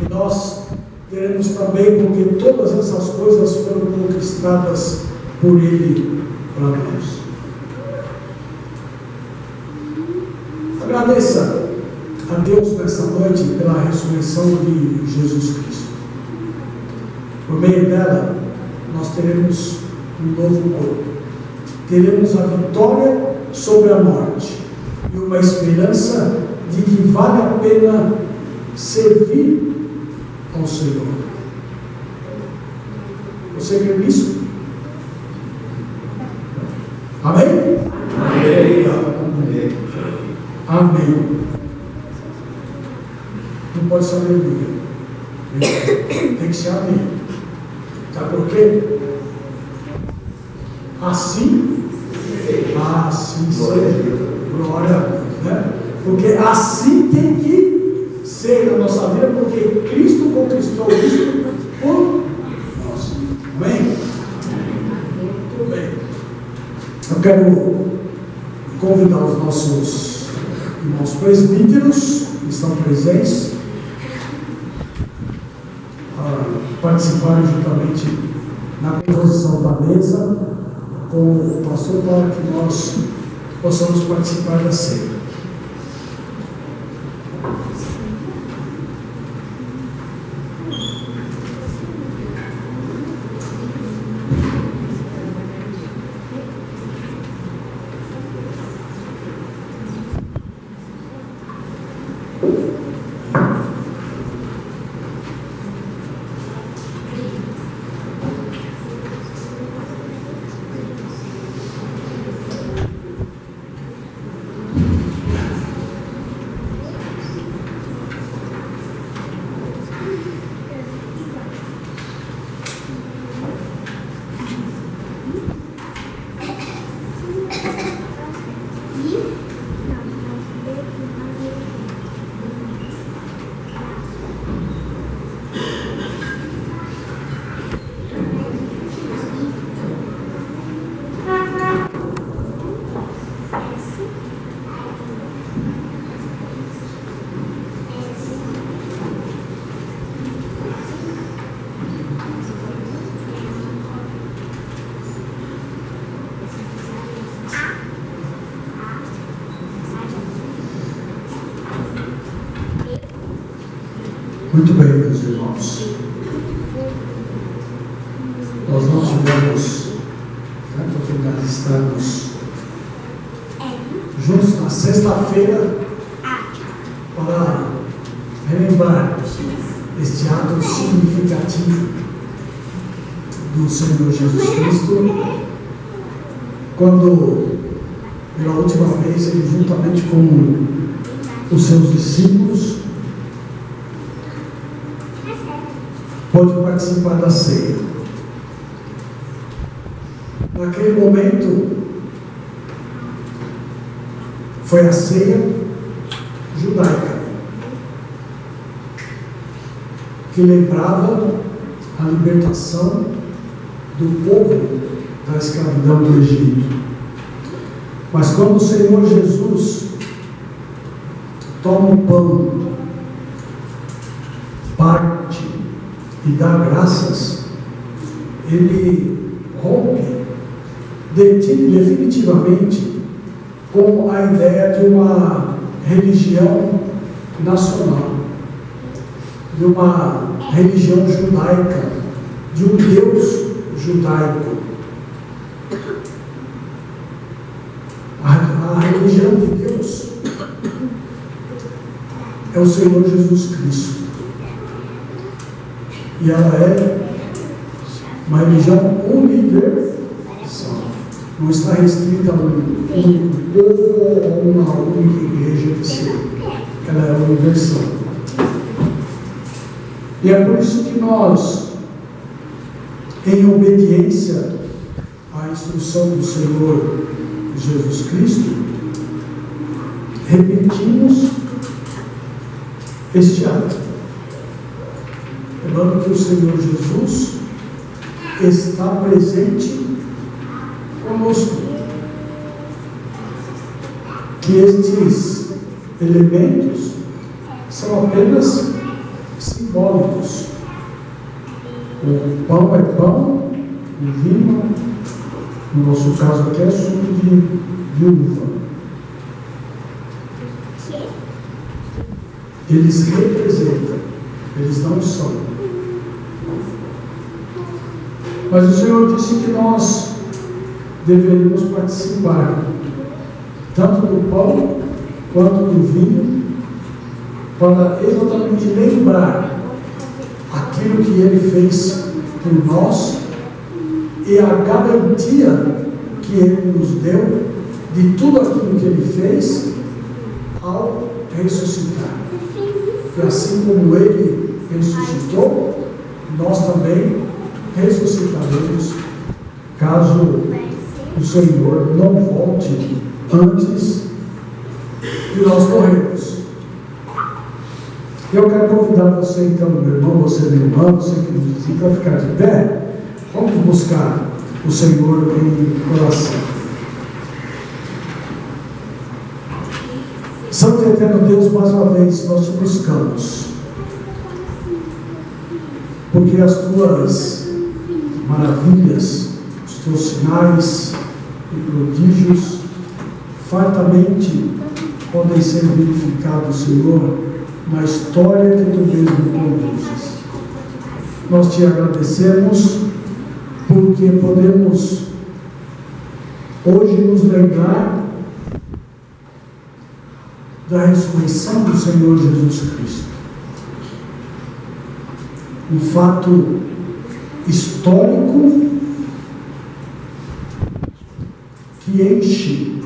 E nós teremos também, porque todas essas coisas foram conquistadas por Ele para nós. Agradeça a Deus nessa noite pela ressurreição de Jesus Cristo. Por meio dela, nós teremos um novo corpo. Teremos a vitória sobre a morte e uma esperança de que vale a pena servir ao Senhor. Você crê nisso? Amém? Amém. Amém. Não pode ser aleluia. Tem que ser amém. Sabe por quê? Assim seja. Glória a Deus, né? Porque assim tem que ser na nossa vida, porque Cristo conquistou isso por nós. Amém? Muito bem. Eu quero convidar os nossos irmãos presbíteros que estão presentes a participarem juntamente na composição da mesa com o pastor, para que nós possamos participar da ceia. Muito bem, meus irmãos. Nós não tivemos a oportunidade de estarmos juntos na sexta-feira para relembrarmos este ato significativo do Senhor Jesus Cristo, quando pela última vez ele, juntamente com os seus discípulos, pode participar da ceia. Naquele momento foi a ceia judaica, que lembrava a libertação do povo da escravidão do Egito. Mas quando o Senhor Jesus toma o pão, parte e dá graças, ele rompe definitivamente com a ideia de uma religião nacional, de uma religião judaica, de um Deus judaico. A religião de Deus é o Senhor Jesus Cristo. E ela é uma religião universal. Não está restrita a um único povo ou a uma única igreja que seja. Ela é universal. E é por isso que nós, em obediência à instrução do Senhor Jesus Cristo, repetimos este ato. Lembrando que o Senhor Jesus está presente conosco. Que estes elementos são apenas simbólicos. O pão é pão, o vinho, no nosso caso aqui, é suco de uva. Eles representam, eles não são. Mas o Senhor disse que nós deveríamos participar tanto do pão quanto do vinho, para exatamente lembrar aquilo que Ele fez por nós e a garantia que Ele nos deu de tudo aquilo que Ele fez ao ressuscitar. E assim como Ele ressuscitou, nós também ressuscitaremos, caso o Senhor não volte antes de nós morrermos. Eu quero convidar você então, meu irmão, você minha irmã, você que nos visita, a ficar de pé. Vamos buscar o Senhor em oração. Santo e eterno Deus, mais uma vez nós te buscamos, porque as tuas maravilhas, os teus sinais e prodígios fartamente podem ser verificados, Senhor, na história que tu mesmo conduzes. Nós te agradecemos porque podemos hoje nos lembrar da ressurreição do Senhor Jesus Cristo. Um fato histórico que enche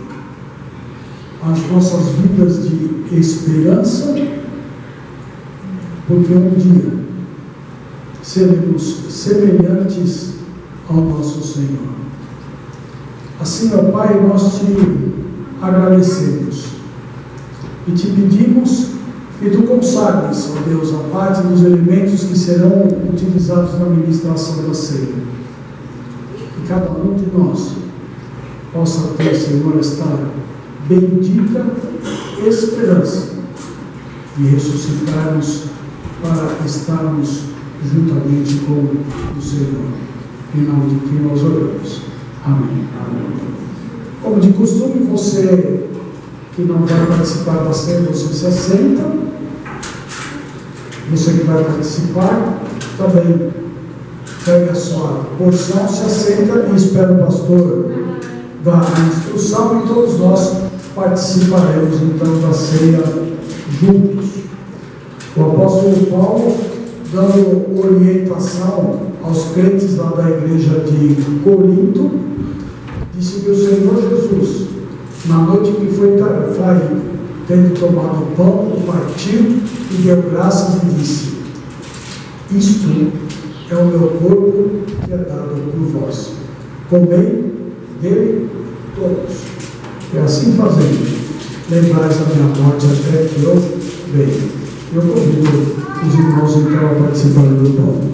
as nossas vidas de esperança, porque um dia seremos semelhantes ao nosso Senhor. Assim, ó Pai, nós te agradecemos e te pedimos que tu consagres, ó Deus, a parte dos elementos que serão utilizados na ministração da ceia. Que cada um de nós possa ter, Senhor, esta bendita esperança de ressuscitarmos para estarmos juntamente com o Senhor, em nome de quem nós oramos. Amém. Como de costume, você que não vai participar da ceia, você se assenta. Você que vai participar, também pega a sua porção, se assenta e espera o pastor dar a instrução, e todos nós participaremos então da ceia juntos. O apóstolo Paulo, dando orientação aos crentes lá da igreja de Corinto, disse que o Senhor Jesus, na noite que foi traído, tendo tomado o pão, partiu e deu graças e disse: isto é o meu corpo que é dado por vós. Comei dele todos. E assim fazendo, lembrais a minha morte até que eu venha. Eu convido os irmãos então a participarem do pão.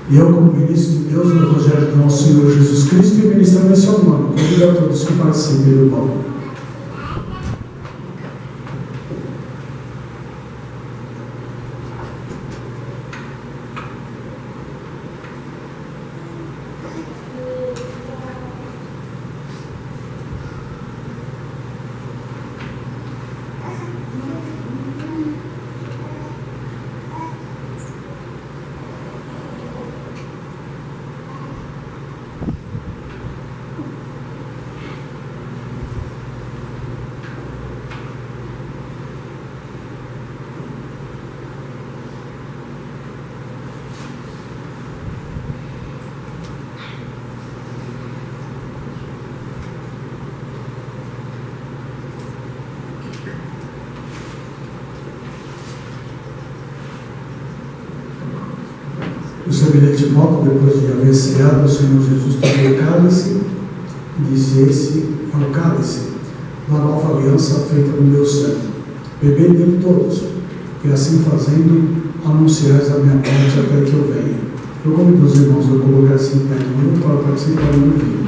E eu, como ministro de Deus no Evangelho do nosso Senhor Jesus Cristo, e ministrando em seu nome, convido a todos que participem do pão. Do semelhante modo, depois de haver ceado, o Senhor Jesus tomou o cálice e disse: esse é o cálice da nova aliança feita no meu sangue. Bebei dele todos, e assim fazendo, anunciais a minha morte até que eu venha. Eu convido os irmãos a colocar-se em pé de novo para participar do vinho.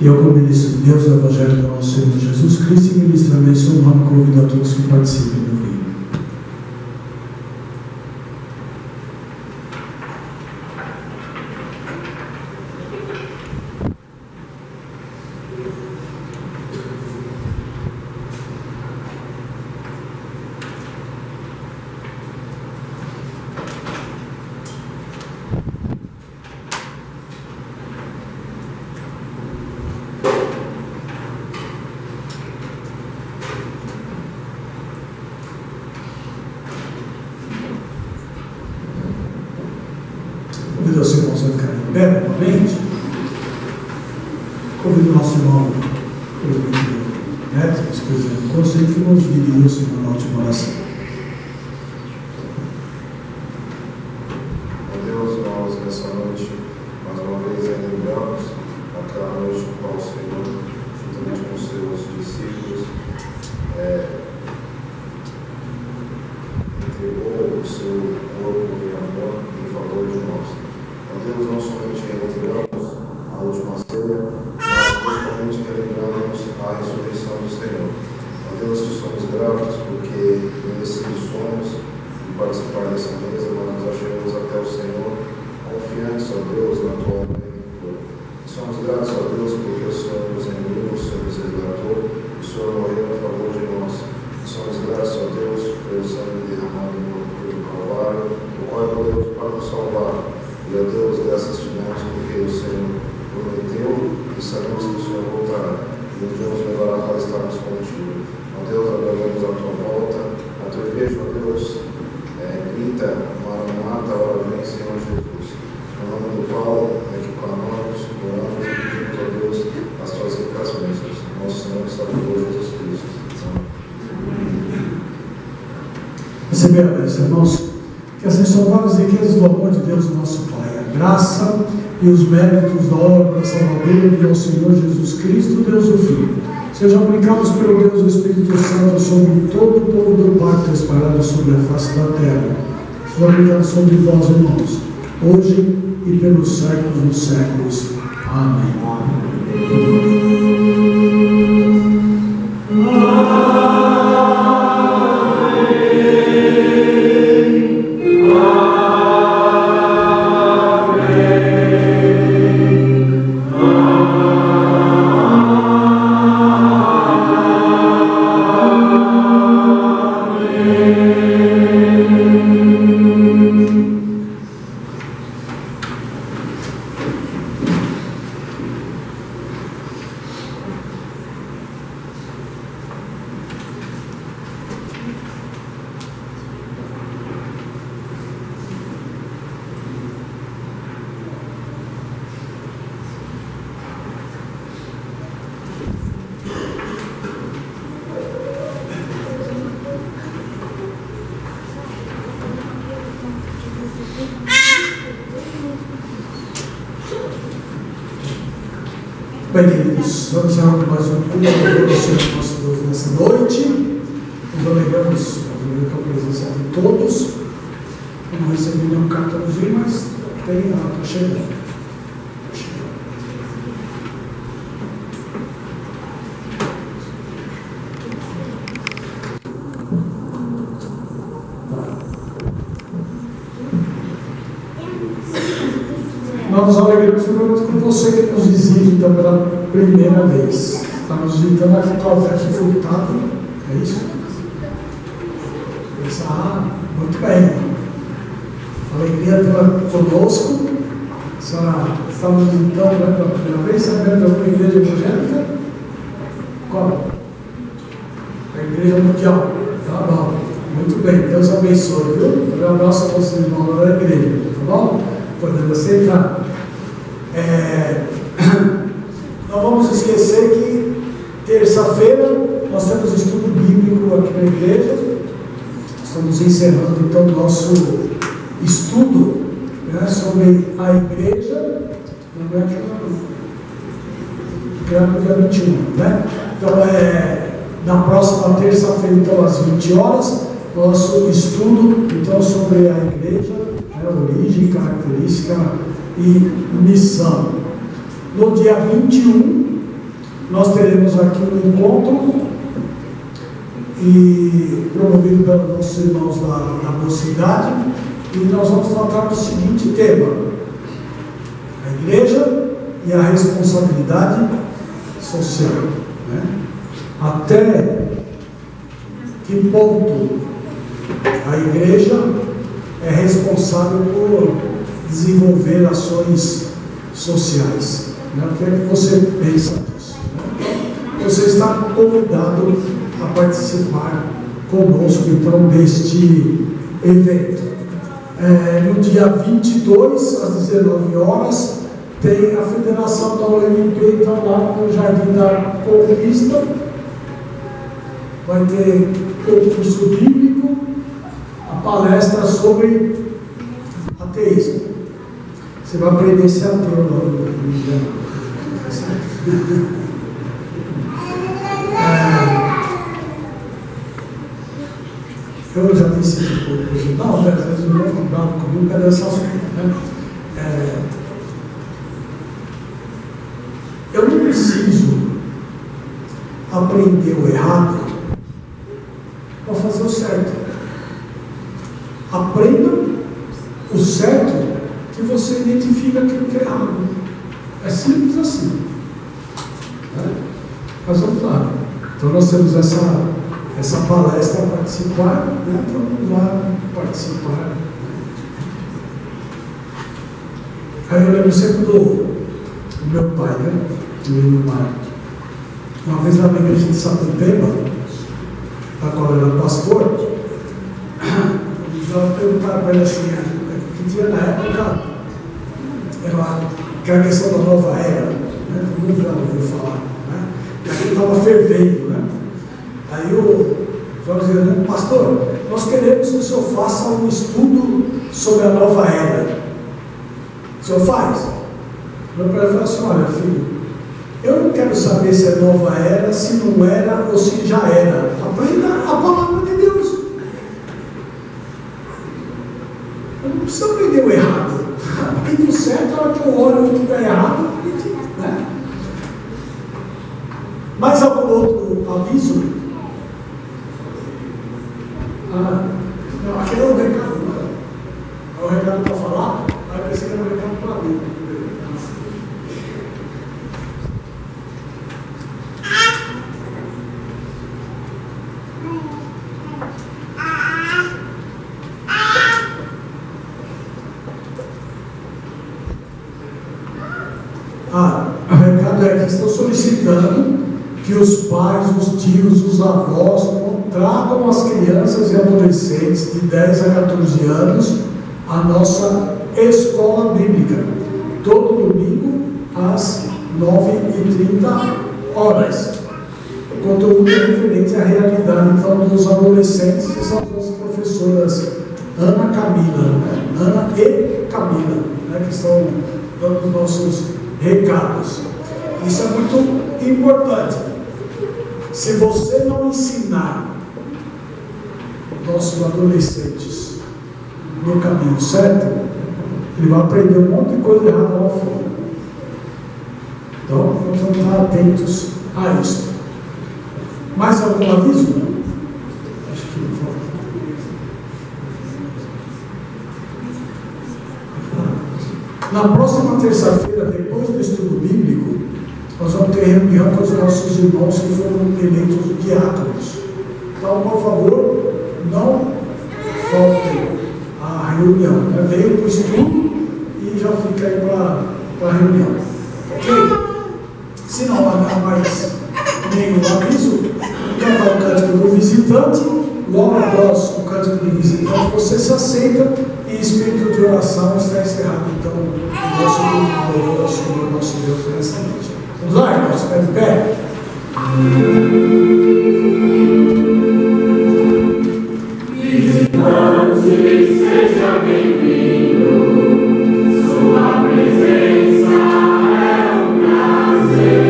E eu, como ministro de Deus, do Evangelho do nosso Senhor Jesus Cristo, e ministrando em seu nome, convido a todos que participem do vídeo. Convido os irmãos a ficarem em pé novamente. Convido o nosso irmão, o Neto, presidente do conselho, que nos dirija na última oração. Deus, nós nessa noite, mais uma vez, lembramos aquela noite no qual o Senhor, juntamente com os seus discípulos, entregou o seu corpo em amor em favor de nós. Deus, não somente relembramos a última ceia, mas principalmente relembramos a ressurreição do Senhor. Deus, te somos gratos porque nesses sonhos de participar dessa mesa, nós nos achamos até o Senhor, confiantes, ó Deus, na tua obra redentora. Somos gratos, ó Deus, porque o Senhor nos enviou, o Senhor nos resgatou, o Senhor morreu a favor de nós. Somos gratos, ó Deus, pelo sangue derramado no cruz do Calvário, o qual é poderoso para nos salvar. E a Deus, graças te damos porque o Senhor prometeu e sabemos que o Senhor voltará e um dia nos levará para estarmos contigo. Ó Deus, aguardamos a tua volta, a tua igreja, ó Deus, grita, Maranata, hora vem, Senhor Jesus. No nome do Paulo, aqui conosco, oramos e pedimos a Deus as tuas ricas bênçãos. Nosso Senhor e Salvador Jesus Cristo. Receber a bênção, irmãos. Que as insondáveis riquezas do amor de Deus, nosso Pai, a graça e os méritos da obra salvadora de nosso Senhor Jesus Cristo, Deus o Filho, sejam aplicados pelo Deus do Espírito Santo sobre todo o povo do pacto espalhado sobre a face da terra, sejam aplicados sobre vós, irmãos, hoje e pelos séculos dos séculos. Amém. Bem, queridos, vamos a mais um culto do Senhor nosso Deus nessa noite. Nos alegramos com a presença de todos. Não recebi nenhum cartãozinho, mas tem lá, está chegando. Nós nos alegramos com você que nos visita pela primeira vez. Está nos visitando aqui com o Alberto Furtado, é isso? Muito bem. Alegria tê-la conosco. A senhora está nos visitando pela primeira vez, sabendo de alguma igreja evangélica? Qual? A Igreja Mundial. Tá bom. Muito bem, Deus abençoe, viu? Um abraço a vocês, irmãos da igreja, tá bom? Podemos aceitar. Não vamos esquecer que terça-feira nós temos estudo bíblico aqui na igreja. Estamos encerrando então o nosso estudo, né, sobre a igreja. Não é aqui, não. No dia 21, né? Então, na próxima terça-feira, então, às 20 horas, nosso estudo então sobre a igreja, né, origem, característica e missão. No dia 21, nós teremos aqui um encontro e promovido pelos nossos irmãos da mocidade, e nós vamos tratar do seguinte tema: a igreja e a responsabilidade social, né? Até que ponto a igreja é responsável por desenvolver ações sociais, né? O que é que você pensa disso, né? Você está convidado a participar conosco então deste evento. No dia 22 às 19 horas tem a Federação da UMP, então lá no Jardim da Conquista vai ter o curso bíblico, a palestra sobre ateísmo. Você vai aprender a ser ateu lá eu já disse isso hoje. Não, às vezes eu não vou bravo comigo, cadê essa assunto, né? Eu não preciso aprender o errado para fazer o certo. Aprenda o certo que você identifica aquilo que é errado. É simples assim, né? Mas vamos lá. Então nós temos essa palestra a participar, né? Então vamos lá participar. Aí eu lembro sempre do meu pai, né? Do Mar. Uma vez lá na igreja de Sapopemba, da qual eu era pastor, eu perguntava para ele assim, que dia na época era aquela questão da nova era, né? Todo mundo já ouviu falar, né? E aquilo estava fervendo, né? Aí o Jorge dizia, pastor, nós queremos que o senhor faça um estudo sobre a nova era. O senhor faz? Meu pai falou assim, olha filho, eu não quero saber se é nova era, se não era ou se já era. Aprenda a palavra de Deus. Eu não preciso aprender o errado. Aprende o certo, a hora que eu olho o que está errado, né? Mais algum outro aviso? Não, aquele é o recado. É o recado para falar, aí eu pensei que era o recado para mim. O recado é que estão solicitando que os pais, os tios, os avós tragam as crianças e adolescentes de 10 a 14 anos à nossa escola bíblica, todo domingo às 9h30. O conteúdo é referente à realidade então dos adolescentes, que são as professoras Ana e Camila, né, que estão dando os nossos recados. Isso é muito importante. Se você não ensinar nossos adolescentes no caminho certo, ele vai aprender um monte de coisa errada lá fora. Então, vamos estar atentos a isso. Mais algum aviso? Acho que não falta. Na próxima terça-feira, depois do estudo bíblico, nós vamos ter reunião com os nossos irmãos que foram eleitos diáconos. Então, por favor, não faltem à reunião, né? Venham para o estudo e já fica aí para a reunião. Ok? Se não há mais nenhum aviso, cantar o cântico do visitante. Logo após o cântico do visitante, você se aceita e espírito de oração está encerrado. Então, o nosso louvor ao Senhor, nosso Deus, nessa noite. Vamos lá, irmãos, fica de pé. Visitante, seja bem-vindo, sua presença é um prazer.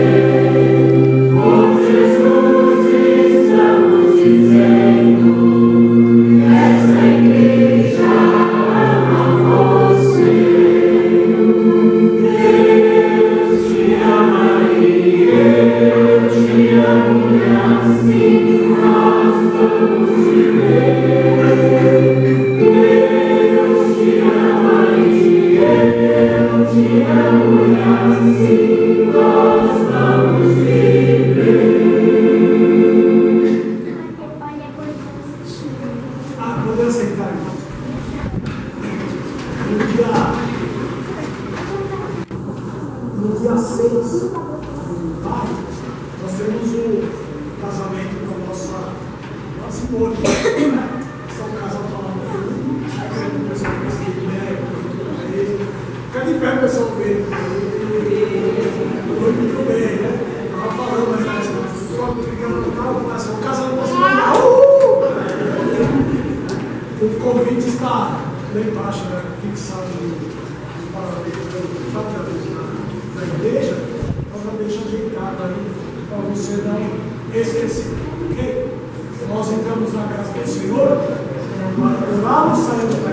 Por Jesus estamos dizendo, essa igreja ama você. Deus te ama e Podemos sentar, irmãos. No dia 6 do maio, nós temos o casamento da nossa esposa, né? São casados falando tudo. Aí o pessoal fica de pé, o pessoal vê. Muito bem, né? Estava falando, mas só ficando no carro, começa o casamento da semana. O convite está lá embaixo, né, fixado nos paramentos da igreja, nós vamos deixar ajeitado aí para você não esquecer. Ok? Nós entramos na casa do Senhor, lá não saímos da